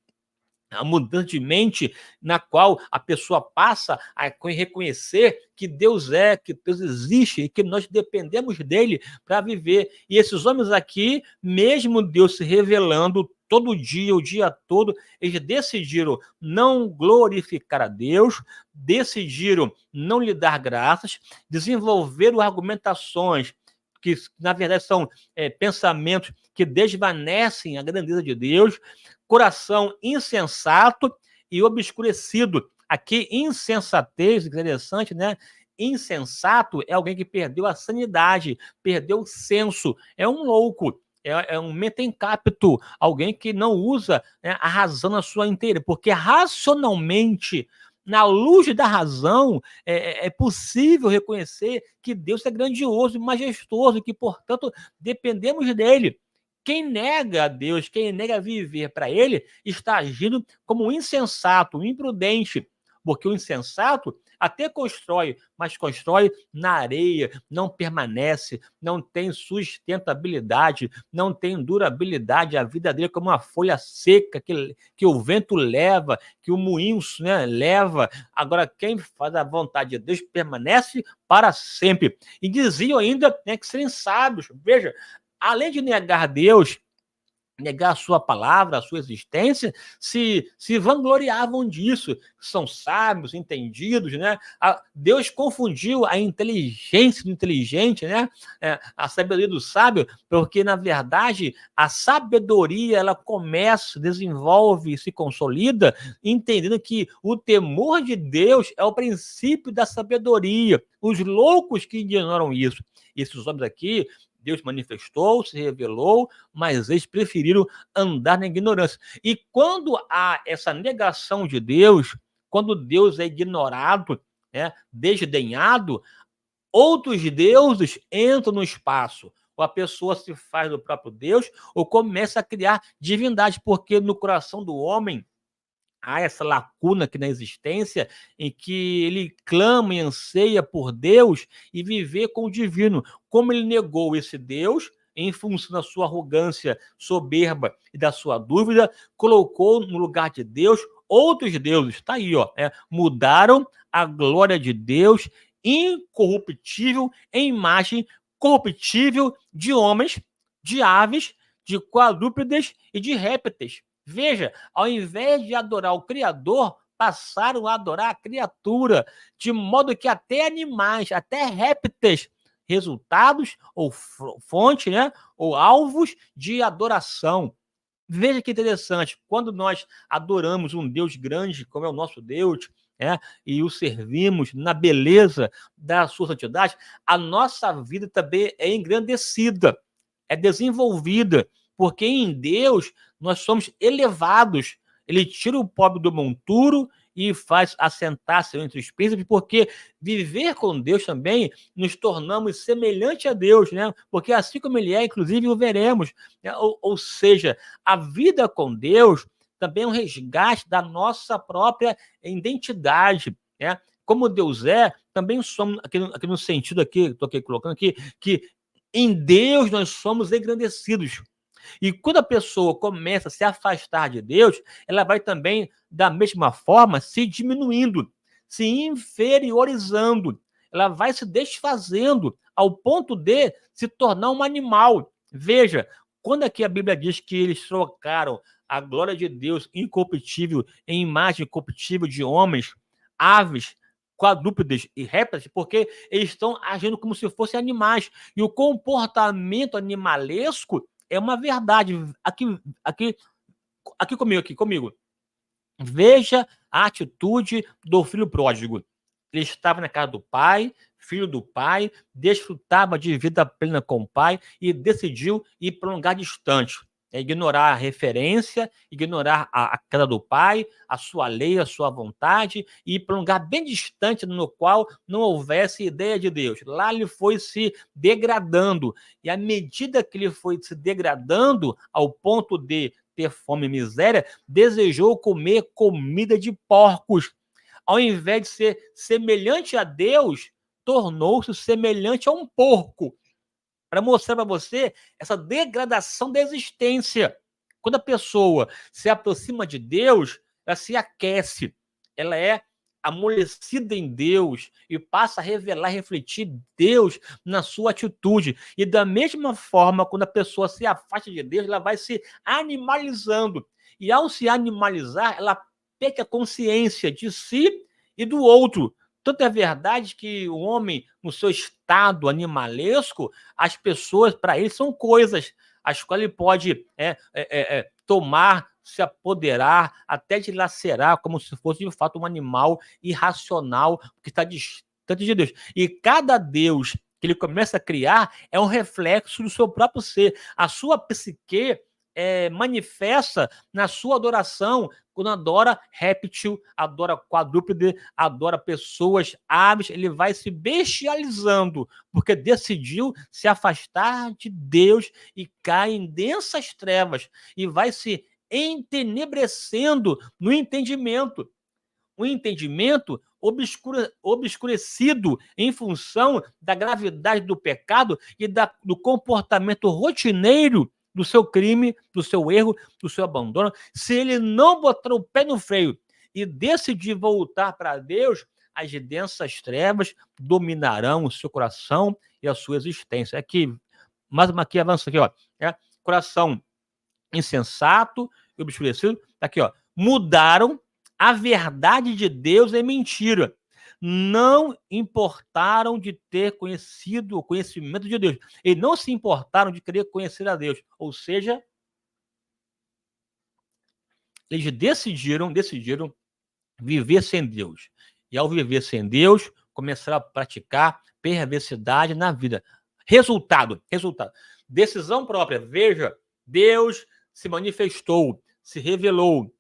a mudança de mente na qual a pessoa passa a reconhecer que Deus que Deus existe e que nós dependemos dele para viver. E esses homens aqui, mesmo Deus se revelando todo dia, o dia todo, eles decidiram não glorificar a Deus, decidiram não lhe dar graças, desenvolveram argumentações que, na verdade, são pensamentos que desvanecem a grandeza de Deus, coração insensato e obscurecido. Aqui, insensatez, interessante, né? Insensato é alguém que perdeu a sanidade, perdeu o senso, é um louco. É um metencapto, alguém que não usa, né, a razão na sua inteira, porque racionalmente, na luz da razão, é possível reconhecer que Deus é grandioso e majestoso, que, portanto, dependemos dele. Quem nega a Deus, quem nega viver para ele, está agindo como um insensato, um imprudente, porque o insensato até constrói, mas constrói na areia, não permanece, não tem sustentabilidade, não tem durabilidade. A vida dele é como uma folha seca que o vento leva, que o moinho, né, leva. Agora, quem faz a vontade de Deus permanece para sempre. E diziam ainda, né, que serem sábios. Veja, além de negar Deus, negar a sua palavra, a sua existência, se vangloriavam disso, são sábios, entendidos, né? Deus confundiu a inteligência do inteligente, né? A sabedoria do sábio, porque, na verdade, a sabedoria, ela começa, desenvolve, se consolida, entendendo que o temor de Deus é o princípio da sabedoria. Os loucos que ignoram isso. Esses homens aqui Deus manifestou, se revelou, mas eles preferiram andar na ignorância. E quando há essa negação de Deus, quando Deus é ignorado, né, desdenhado, outros deuses entram no espaço. Ou a pessoa se faz do próprio Deus, ou começa a criar divindade, porque no coração do homem há essa lacuna aqui na existência em que ele clama e anseia por Deus e viver com o divino. Como ele negou esse Deus, em função da sua arrogância soberba e da sua dúvida, colocou no lugar de Deus outros deuses. Está aí, ó. Mudaram a glória de Deus incorruptível em imagem corruptível de homens, de aves, de quadrúpedes e de répteis. Veja, ao invés de adorar o Criador, passaram a adorar a criatura, de modo que até animais, até répteis, resultados ou fonte, né, ou alvos de adoração. Veja que interessante, quando nós adoramos um Deus grande, como é o nosso Deus, e o servimos na beleza da sua santidade, a nossa vida também é engrandecida, é desenvolvida, porque em Deus nós somos elevados. Ele tira o pobre do monturo e faz assentar-se entre os príncipes, porque viver com Deus também nos tornamos semelhante a Deus, né? Porque assim como ele é, inclusive o veremos, né? Ou seja, a vida com Deus também é um resgate da nossa própria identidade, né? Como Deus é, também somos, aqui no sentido aqui, estou aqui colocando aqui, que em Deus nós somos engrandecidos. E quando a pessoa começa a se afastar de Deus, ela vai também, da mesma forma, se diminuindo, se inferiorizando. Ela vai se desfazendo ao ponto de se tornar um animal. Veja, quando aqui a Bíblia diz que eles trocaram a glória de Deus incorruptível em imagem corruptível de homens, aves, quadrúpedes e répteis, porque eles estão agindo como se fossem animais. E o comportamento animalesco é uma verdade. Aqui comigo. Veja a atitude do filho pródigo. Ele estava na casa do pai, filho do pai, desfrutava de vida plena com o pai e decidiu ir para um lugar distante. Ignorar a referência, ignorar a casa do pai, a sua lei, a sua vontade, e ir para um lugar bem distante no qual não houvesse ideia de Deus. Lá ele foi se degradando, e à medida que ele foi se degradando ao ponto de ter fome e miséria, desejou comer comida de porcos. Ao invés de ser semelhante a Deus, tornou-se semelhante a um porco, para mostrar para você essa degradação da existência. Quando a pessoa se aproxima de Deus, ela se aquece, ela é amolecida em Deus e passa a revelar, refletir Deus na sua atitude. E da mesma forma, quando a pessoa se afasta de Deus, ela vai se animalizando. E ao se animalizar, ela perca a consciência de si e do outro. Tanto é verdade que o homem, no seu estado animalesco, as pessoas, para ele, são coisas, as quais ele pode tomar, se apoderar, até dilacerar, como se fosse, de fato, um animal irracional, que está distante de Deus. E cada Deus que ele começa a criar é um reflexo do seu próprio ser. A sua psique manifesta na sua adoração, quando adora réptil, adora quadrúpede, adora pessoas, aves, ele vai se bestializando, porque decidiu se afastar de Deus e cai em densas trevas, e vai se entenebrecendo no entendimento. O entendimento obscurecido em função da gravidade do pecado e do comportamento rotineiro do seu crime, do seu erro, do seu abandono. Se ele não botar o pé no freio e decidir voltar para Deus, as densas trevas dominarão o seu coração e a sua existência. Aqui, mais uma aqui, avança aqui, ó. Coração insensato e obscurecido. Aqui, ó. Mudaram a verdade de Deus em mentira. Não importaram de ter conhecido o conhecimento de Deus. E não se importaram de querer conhecer a Deus. Ou seja, eles decidiram viver sem Deus. E ao viver sem Deus, começaram a praticar perversidade na vida. Resultado. Decisão própria. Veja, Deus se manifestou, se revelou.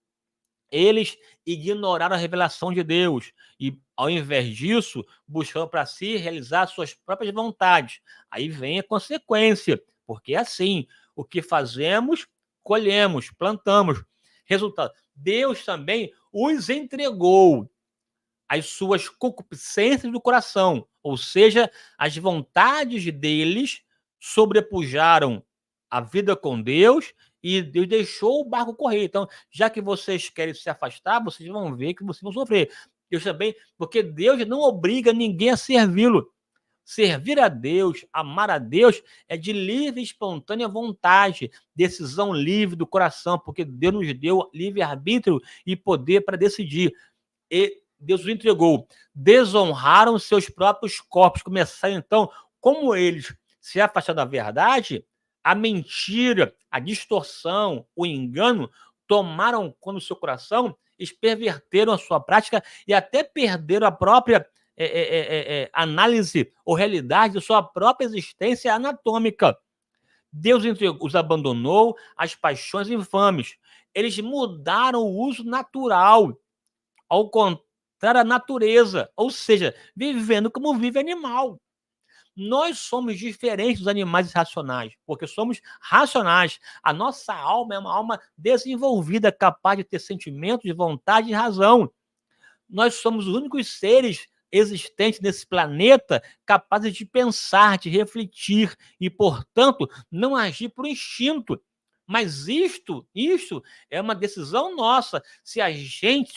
Eles ignoraram a revelação de Deus e, ao invés disso, buscaram para si realizar suas próprias vontades. Aí vem a consequência, porque é assim, o que fazemos, colhemos, plantamos. Resultado, Deus também os entregou às suas concupiscências do coração, ou seja, as vontades deles sobrepujaram a vida com Deus e Deus deixou o barco correr. Então, já que vocês querem se afastar, vocês vão ver que vocês vão sofrer. Deus também, porque Deus não obriga ninguém a servi-lo. Servir a Deus, amar a Deus, é de livre e espontânea vontade, decisão livre do coração, porque Deus nos deu livre-arbítrio e poder para decidir. E Deus os entregou. Desonraram seus próprios corpos. Começaram, então, como eles se afastaram da verdade, a mentira, a distorção, o engano tomaram conta do seu coração, eles perverteram a sua prática e até perderam a própria análise ou realidade de sua própria existência anatômica. Deus os abandonou às paixões infames. Eles mudaram o uso natural, ao contrário da natureza, ou seja, vivendo como vive animal. Nós somos diferentes dos animais irracionais, porque somos racionais. A nossa alma é uma alma desenvolvida, capaz de ter sentimentos, de vontade e razão. Nós somos os únicos seres existentes nesse planeta capazes de pensar, de refletir e, portanto, não agir por instinto. Mas isto é uma decisão nossa. Se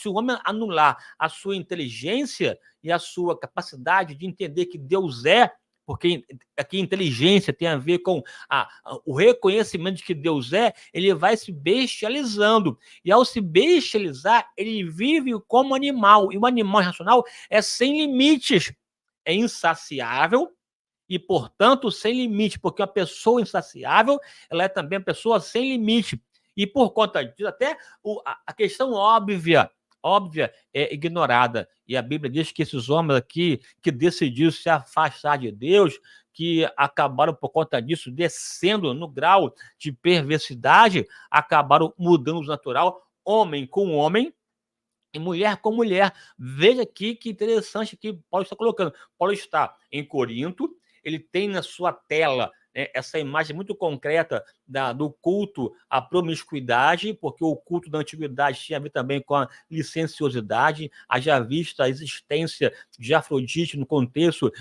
o homem anular a sua inteligência e a sua capacidade de entender que Deus é, porque aqui inteligência tem a ver com o reconhecimento de que Deus é, ele vai se bestializando. E ao se bestializar, ele vive como animal. E o animal racional é sem limites, é insaciável e, portanto, sem limite, porque uma pessoa insaciável, ela é também uma pessoa sem limite. E por conta disso, até a questão óbvia é ignorada. E a Bíblia diz que esses homens aqui que decidiram se afastar de Deus, que acabaram por conta disso descendo no grau de perversidade, acabaram mudando o natural, homem com homem e mulher com mulher. Veja aqui que interessante que Paulo está colocando. Paulo está em Corinto, ele tem na sua tela essa imagem muito concreta do culto à promiscuidade, porque o culto da antiguidade tinha a ver também com a licenciosidade, haja vista a existência de Afrodite no contexto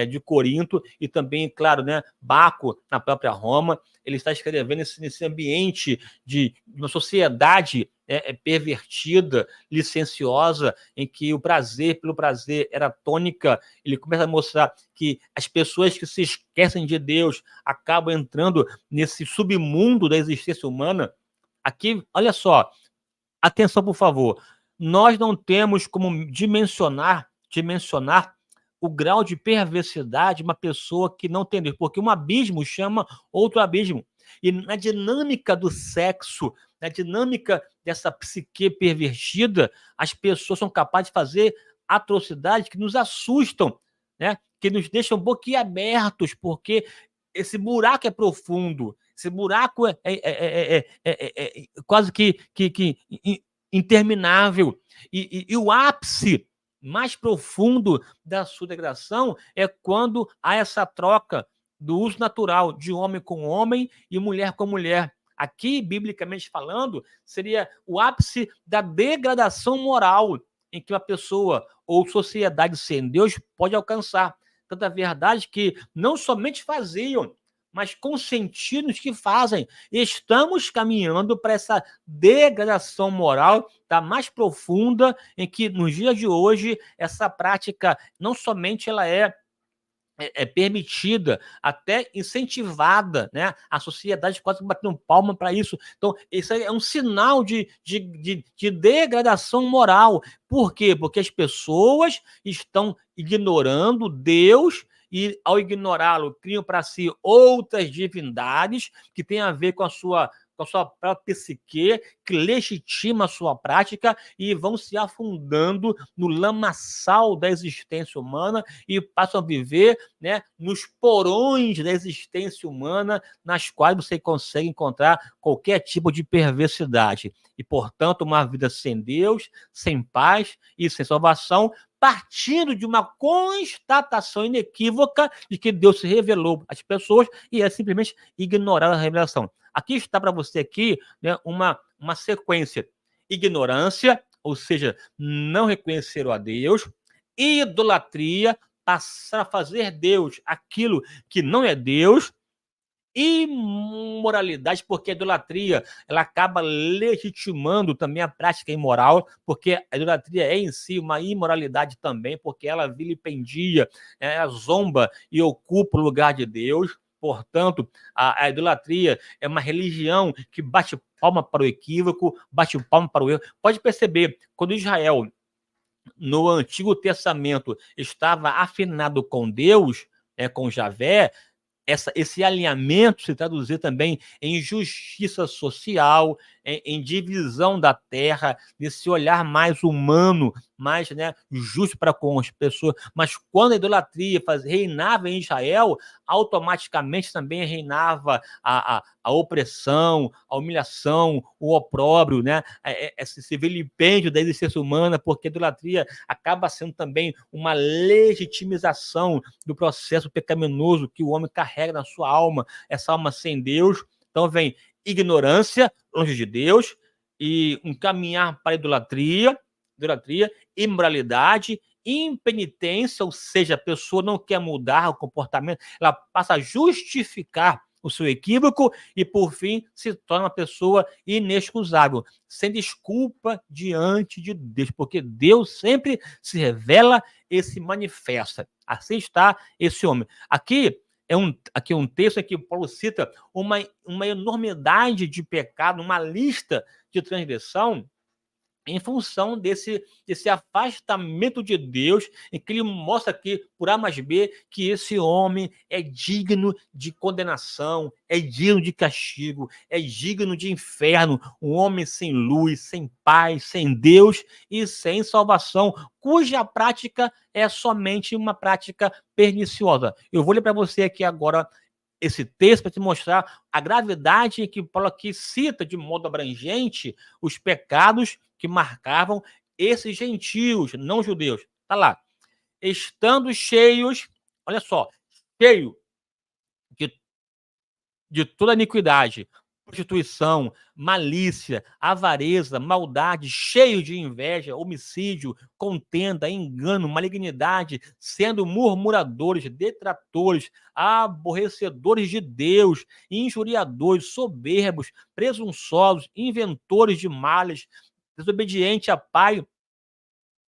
de Corinto, e também, claro, Baco na própria Roma. Ele está escrevendo nesse ambiente de uma sociedade pervertida, licenciosa, em que o prazer pelo prazer era tônica. Ele começa a mostrar que as pessoas que se esquecem de Deus acabam entrando nesse submundo da existência humana. Aqui, olha só, atenção, por favor, nós não temos como dimensionar o grau de perversidade de uma pessoa que não tem Deus, porque um abismo chama outro abismo. E na dinâmica do sexo, na dinâmica dessa psique pervertida, as pessoas são capazes de fazer atrocidades que nos assustam, que nos deixam boquiabertos, porque esse buraco é profundo, esse buraco é quase que interminável. E o ápice mais profundo da sua degradação é quando há essa troca do uso natural de homem com homem e mulher com mulher. Aqui, biblicamente falando, seria o ápice da degradação moral em que uma pessoa ou sociedade sem Deus pode alcançar. Tanta verdade que não somente faziam, mas consentiram os que fazem. Estamos caminhando para essa degradação moral da mais profunda, em que, nos dias de hoje, essa prática não somente ela é permitida, até incentivada, A sociedade quase batendo palma para isso. Então, isso é um sinal de degradação moral. Por quê? Porque as pessoas estão ignorando Deus e, ao ignorá-lo, criam para si outras divindades que têm a ver com a sua com a sua própria psique, que legitima a sua prática e vão se afundando no lamaçal da existência humana e passam a viver, né, nos porões da existência humana, nas quais você consegue encontrar qualquer tipo de perversidade. E, portanto, uma vida sem Deus, sem paz e sem salvação, partindo de uma constatação inequívoca de que Deus se revelou às pessoas e é simplesmente ignorar a revelação. Aqui está para você aqui, né, uma sequência. Ignorância, ou seja, não reconhecer a Deus, idolatria, passar a fazer Deus aquilo que não é Deus, imoralidade, porque a idolatria ela acaba legitimando também a prática imoral, porque a idolatria é em si uma imoralidade também, porque ela vilipendia, zomba e ocupa o lugar de Deus. Portanto, a idolatria é uma religião que bate palma para o equívoco, bate palma para o erro. Pode perceber, quando Israel, no Antigo Testamento, estava afinado com Deus, com Javé, esse alinhamento se traduzir também em justiça social, em divisão da terra, nesse olhar mais humano, mais, né, justo para com as pessoas. Mas quando a idolatria reinava em Israel, automaticamente também reinava a opressão, a humilhação, o opróbrio, né, esse vilipêndio da existência humana, porque a idolatria acaba sendo também uma legitimização do processo pecaminoso que o homem carrega na sua alma, essa alma sem Deus. Então vem ignorância, longe de Deus, e um caminhar para a idolatria, imoralidade, impenitência, ou seja, a pessoa não quer mudar o comportamento, ela passa a justificar o seu equívoco e, por fim, se torna uma pessoa inexcusável, sem desculpa diante de Deus, porque Deus sempre se revela e se manifesta. Assim está esse homem. Aqui é um texto em que Paulo cita uma enormidade de pecado, uma lista de transgressão, em função desse afastamento de Deus, em que ele mostra aqui, por A mais B, que esse homem é digno de condenação, é digno de castigo, é digno de inferno, um homem sem luz, sem paz, sem Deus e sem salvação, cuja prática é somente uma prática perniciosa. Eu vou ler para você aqui agora esse texto para te mostrar a gravidade que Paulo aqui cita de modo abrangente os pecados que marcavam esses gentios, não judeus. Está lá. Estando cheios, olha só, cheio de toda iniquidade, prostituição, malícia, avareza, maldade, cheio de inveja, homicídio, contenda, engano, malignidade, sendo murmuradores, detratores, aborrecedores de Deus, injuriadores, soberbos, presunçosos, inventores de males, desobediente a pai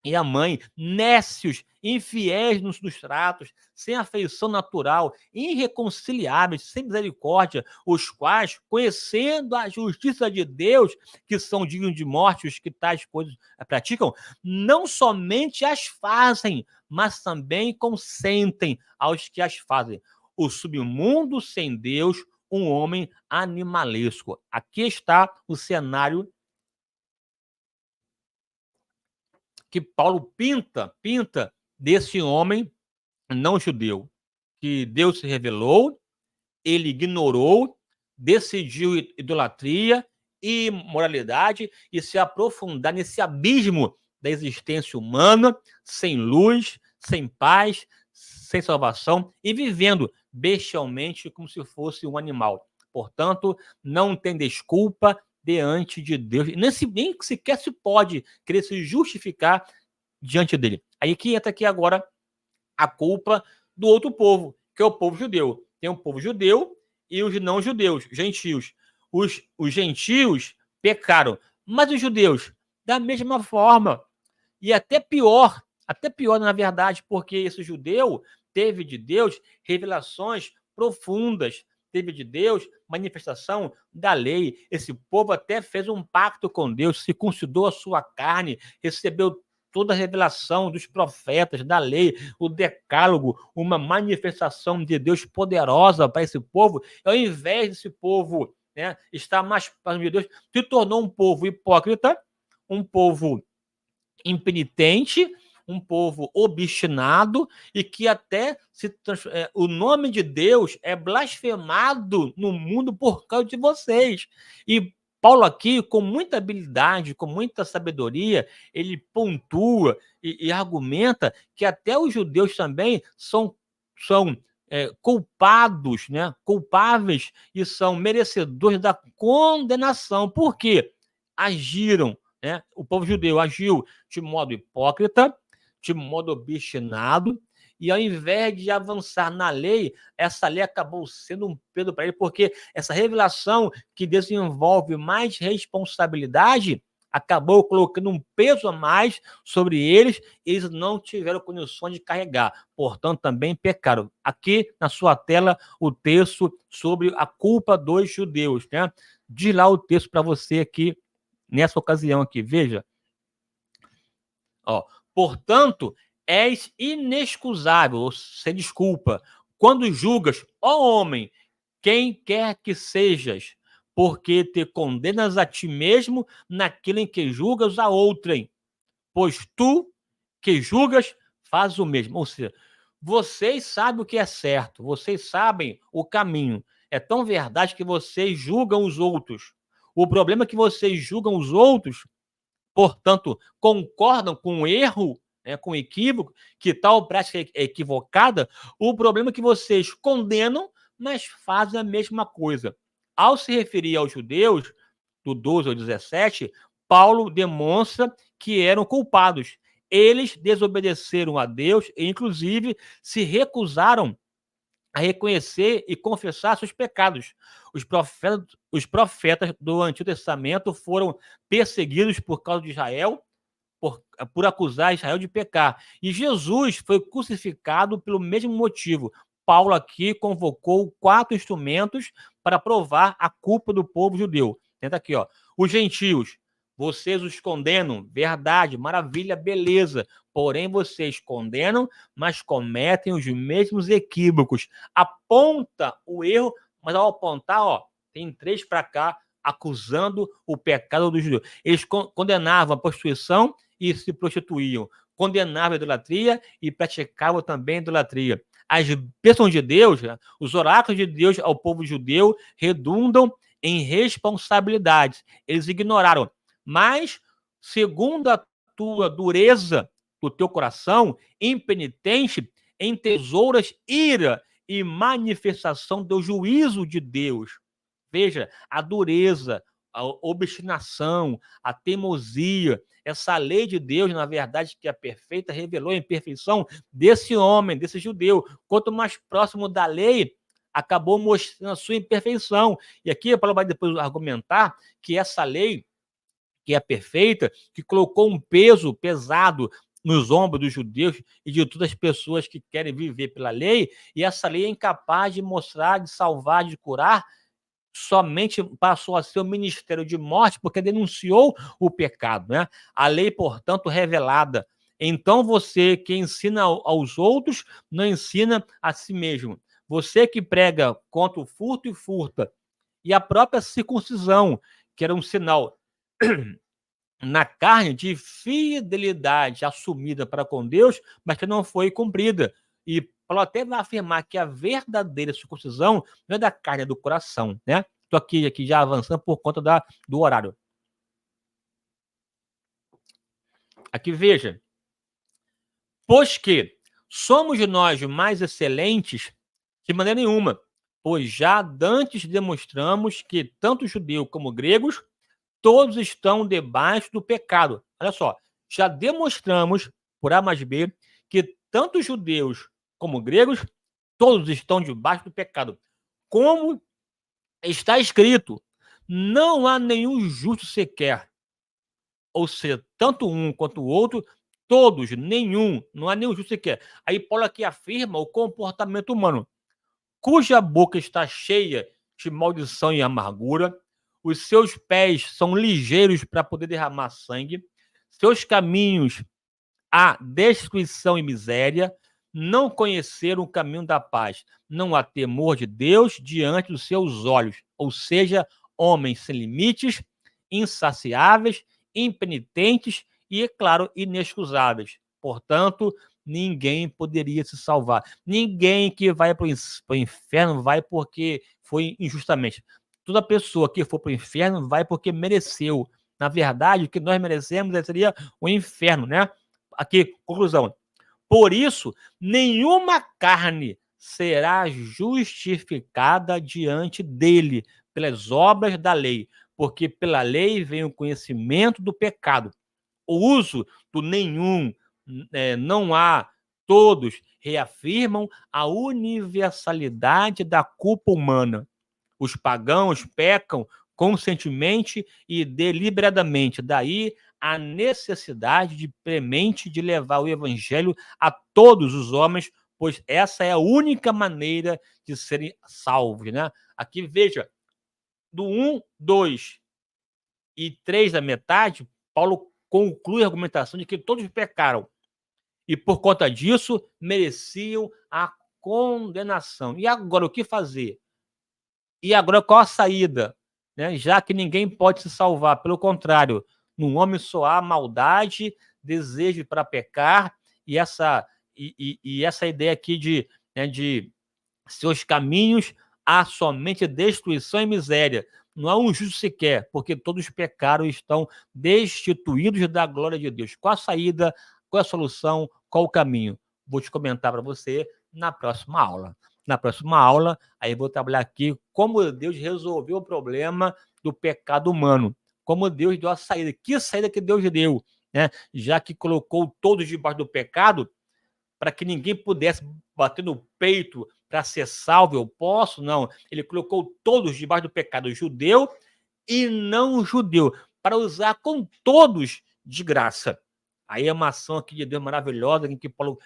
e a mãe, nécios, infiéis nos tratos, sem afeição natural, irreconciliáveis, sem misericórdia, os quais, conhecendo a justiça de Deus, que são dignos de morte, os que tais coisas praticam, não somente as fazem, mas também consentem aos que as fazem. O submundo sem Deus, um homem animalesco. Aqui está o cenário que Paulo pinta desse homem não judeu, que Deus se revelou, ele ignorou, decidiu idolatria, imoralidade e se aprofundar nesse abismo da existência humana, sem luz, sem paz, sem salvação e vivendo bestialmente como se fosse um animal. Portanto, não tem desculpa diante de Deus, nem sequer se pode querer se justificar diante dele. Aí que entra aqui agora a culpa do outro povo, que é o povo judeu. Tem o povo judeu e os não judeus, gentios. Os gentios pecaram, mas os judeus, da mesma forma, e até pior, na verdade, porque esse judeu teve de Deus revelações profundas, teve de Deus manifestação da lei. Esse povo até fez um pacto com Deus, circuncidou a sua carne, recebeu toda a revelação dos profetas, da lei, o decálogo, uma manifestação de Deus poderosa para esse povo. Ao invés desse povo né, está mais próximo de Deus, se tornou um povo hipócrita, um povo impenitente, um povo obstinado e que até o nome de Deus é blasfemado no mundo por causa de vocês. E Paulo aqui, com muita habilidade, com muita sabedoria, ele pontua e argumenta que até os judeus também são culpados, né? Culpáveis e são merecedores da condenação. Por quê? Agiram, né? O povo judeu agiu de modo hipócrita, de modo obstinado, e ao invés de avançar na lei, essa lei acabou sendo um peso para ele, porque essa revelação que desenvolve mais responsabilidade acabou colocando um peso a mais sobre eles, e eles não tiveram condições de carregar, portanto também pecaram. Aqui na sua tela o texto sobre a culpa dos judeus, né? Diz lá o texto para você aqui, nessa ocasião aqui, veja. Ó, portanto, és inexcusável, ou sem desculpa, quando julgas, ó homem, quem quer que sejas, porque te condenas a ti mesmo naquilo em que julgas a outrem, pois tu que julgas faz o mesmo. Ou seja, vocês sabem o que é certo, vocês sabem o caminho. É tão verdade que vocês julgam os outros. O problema é que vocês julgam os outros, portanto, concordam com o erro, né, com o equívoco, que tal prática é equivocada. O problema é que vocês condenam, mas fazem a mesma coisa. Ao se referir aos judeus, do 12 ao 17, Paulo demonstra que eram culpados. Eles desobedeceram a Deus e, inclusive, se recusaram a reconhecer e confessar seus pecados. Os profetas do Antigo Testamento foram perseguidos por causa de Israel, por acusar Israel de pecar. E Jesus foi crucificado pelo mesmo motivo. Paulo aqui convocou 4 instrumentos para provar a culpa do povo judeu. Tenta aqui, ó. Os gentios, vocês os condenam, verdade, maravilha, beleza. Porém, vocês condenam, mas cometem os mesmos equívocos. Aponta o erro, mas ao apontar, ó, tem 3 para cá, acusando o pecado dos judeus. Eles condenavam a prostituição e se prostituíam. Condenavam a idolatria e praticavam também a idolatria. As bênçãos de Deus, os oráculos de Deus ao povo judeu redundam em responsabilidades. Eles ignoraram. Mas, segundo a tua dureza do teu coração, impenitente, entesouras ira e manifestação do juízo de Deus. Veja, a dureza, a obstinação, a teimosia, essa lei de Deus, na verdade, que é perfeita, revelou a imperfeição desse homem, desse judeu. Quanto mais próximo da lei, acabou mostrando a sua imperfeição. E aqui Paulo vai depois argumentar que essa lei, que é perfeita, que colocou um peso pesado nos ombros dos judeus e de todas as pessoas que querem viver pela lei, e essa lei é incapaz de mostrar, de salvar, de curar, somente passou a ser o ministério de morte porque denunciou o pecado, né? A lei, portanto, revelada. Então, você que ensina aos outros, não ensina a si mesmo. Você que prega contra o furto e furta, e a própria circuncisão, que era um sinal na carne de fidelidade assumida para com Deus, mas que não foi cumprida. E Paulo até vai afirmar que a verdadeira circuncisão não é da carne, é do coração, né? Estou aqui já avançando por conta do horário. Aqui veja. Pois que somos nós mais excelentes? De maneira nenhuma, pois já dantes demonstramos que tanto judeu como gregos, todos estão debaixo do pecado. Olha só, já demonstramos, por A mais B, que tanto judeus como gregos, todos estão debaixo do pecado. Como está escrito, não há nenhum justo sequer. Ou seja, tanto um quanto o outro, todos, nenhum, não há nenhum justo sequer. Aí Paulo aqui afirma o comportamento humano, cuja boca está cheia de maldição e amargura, os seus pés são ligeiros para poder derramar sangue, seus caminhos há destruição e miséria, não conheceram o caminho da paz, não há temor de Deus diante dos seus olhos, ou seja, homens sem limites, insaciáveis, impenitentes e, é claro, inexcusáveis. Portanto, ninguém poderia se salvar. Ninguém que vai para o inferno vai porque foi injustamente. Toda pessoa que for para o inferno vai porque mereceu. Na verdade, o que nós merecemos seria o inferno, né? Aqui, conclusão. Por isso, nenhuma carne será justificada diante dele pelas obras da lei, porque pela lei vem o conhecimento do pecado. O uso do nenhum, não há, todos reafirmam a universalidade da culpa humana. Os pagãos pecam conscientemente e deliberadamente. Daí a necessidade de premente de levar o evangelho a todos os homens, pois essa é a única maneira de serem salvos, né? Aqui veja, do 1, 2 e 3 da metade, Paulo conclui a argumentação de que todos pecaram e por conta disso mereciam a condenação. E agora o que fazer? E agora qual a saída? Né? Já que ninguém pode se salvar, pelo contrário, no homem só há maldade, desejo para pecar, e essa ideia aqui de seus caminhos há somente destruição e miséria. Não há um justo sequer, porque todos pecaram e estão destituídos da glória de Deus. Qual a saída? Qual a solução? Qual o caminho? Vou te comentar para você na próxima aula. Na próxima aula, aí vou trabalhar aqui como Deus resolveu o problema do pecado humano. Como Deus deu a saída. Que saída que Deus deu? Né? Já que colocou todos debaixo do pecado, para que ninguém pudesse bater no peito para ser salvo, eu posso? Não. Ele colocou todos debaixo do pecado, judeu e não judeu, para usar com todos de graça. Aí é uma ação aqui de Deus maravilhosa, em que Paulo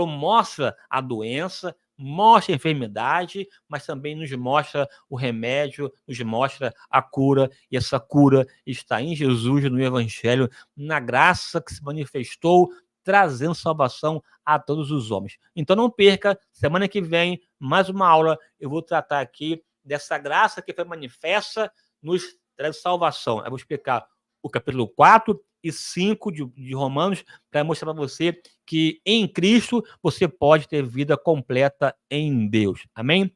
mostra a doença, mostra a enfermidade, mas também nos mostra o remédio, nos mostra a cura, e essa cura está em Jesus, no Evangelho, na graça que se manifestou, trazendo salvação a todos os homens. Então não perca, semana que vem, mais uma aula, eu vou tratar aqui dessa graça que foi manifesta, nos traz salvação. Eu vou explicar o capítulo 4 e 5 de Romanos, para mostrar para você que em Cristo você pode ter vida completa em Deus. Amém?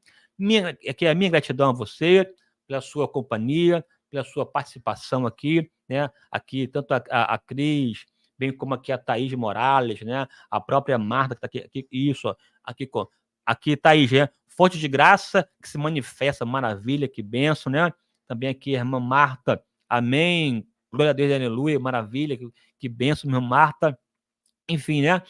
Aqui é a minha gratidão a você, pela sua companhia, pela sua participação aqui, né? Aqui, tanto a Cris, bem como aqui a Thaís Morales, né? A própria Marta, que está aqui, isso, ó, aqui Thaís, né? Fonte de graça que se manifesta, maravilha, que benção, né? Também aqui a irmã Marta, amém, glória a Deus, aleluia, maravilha, que benção, irmã Marta. Enfim, né?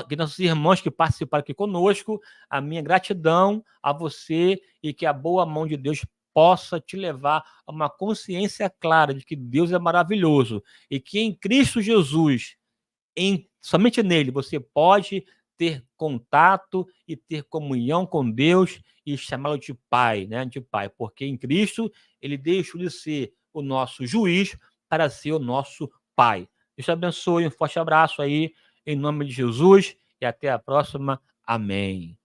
Que nossos irmãos que participaram aqui conosco, a minha gratidão a você e que a boa mão de Deus possa te levar a uma consciência clara de que Deus é maravilhoso e que em Cristo Jesus, somente nele, você pode ter contato e ter comunhão com Deus e chamá-lo de Pai, né? De Pai, porque em Cristo ele deixou de ser o nosso juiz para ser o nosso Pai. Deus te abençoe, um forte abraço aí, em nome de Jesus, e até a próxima. Amém.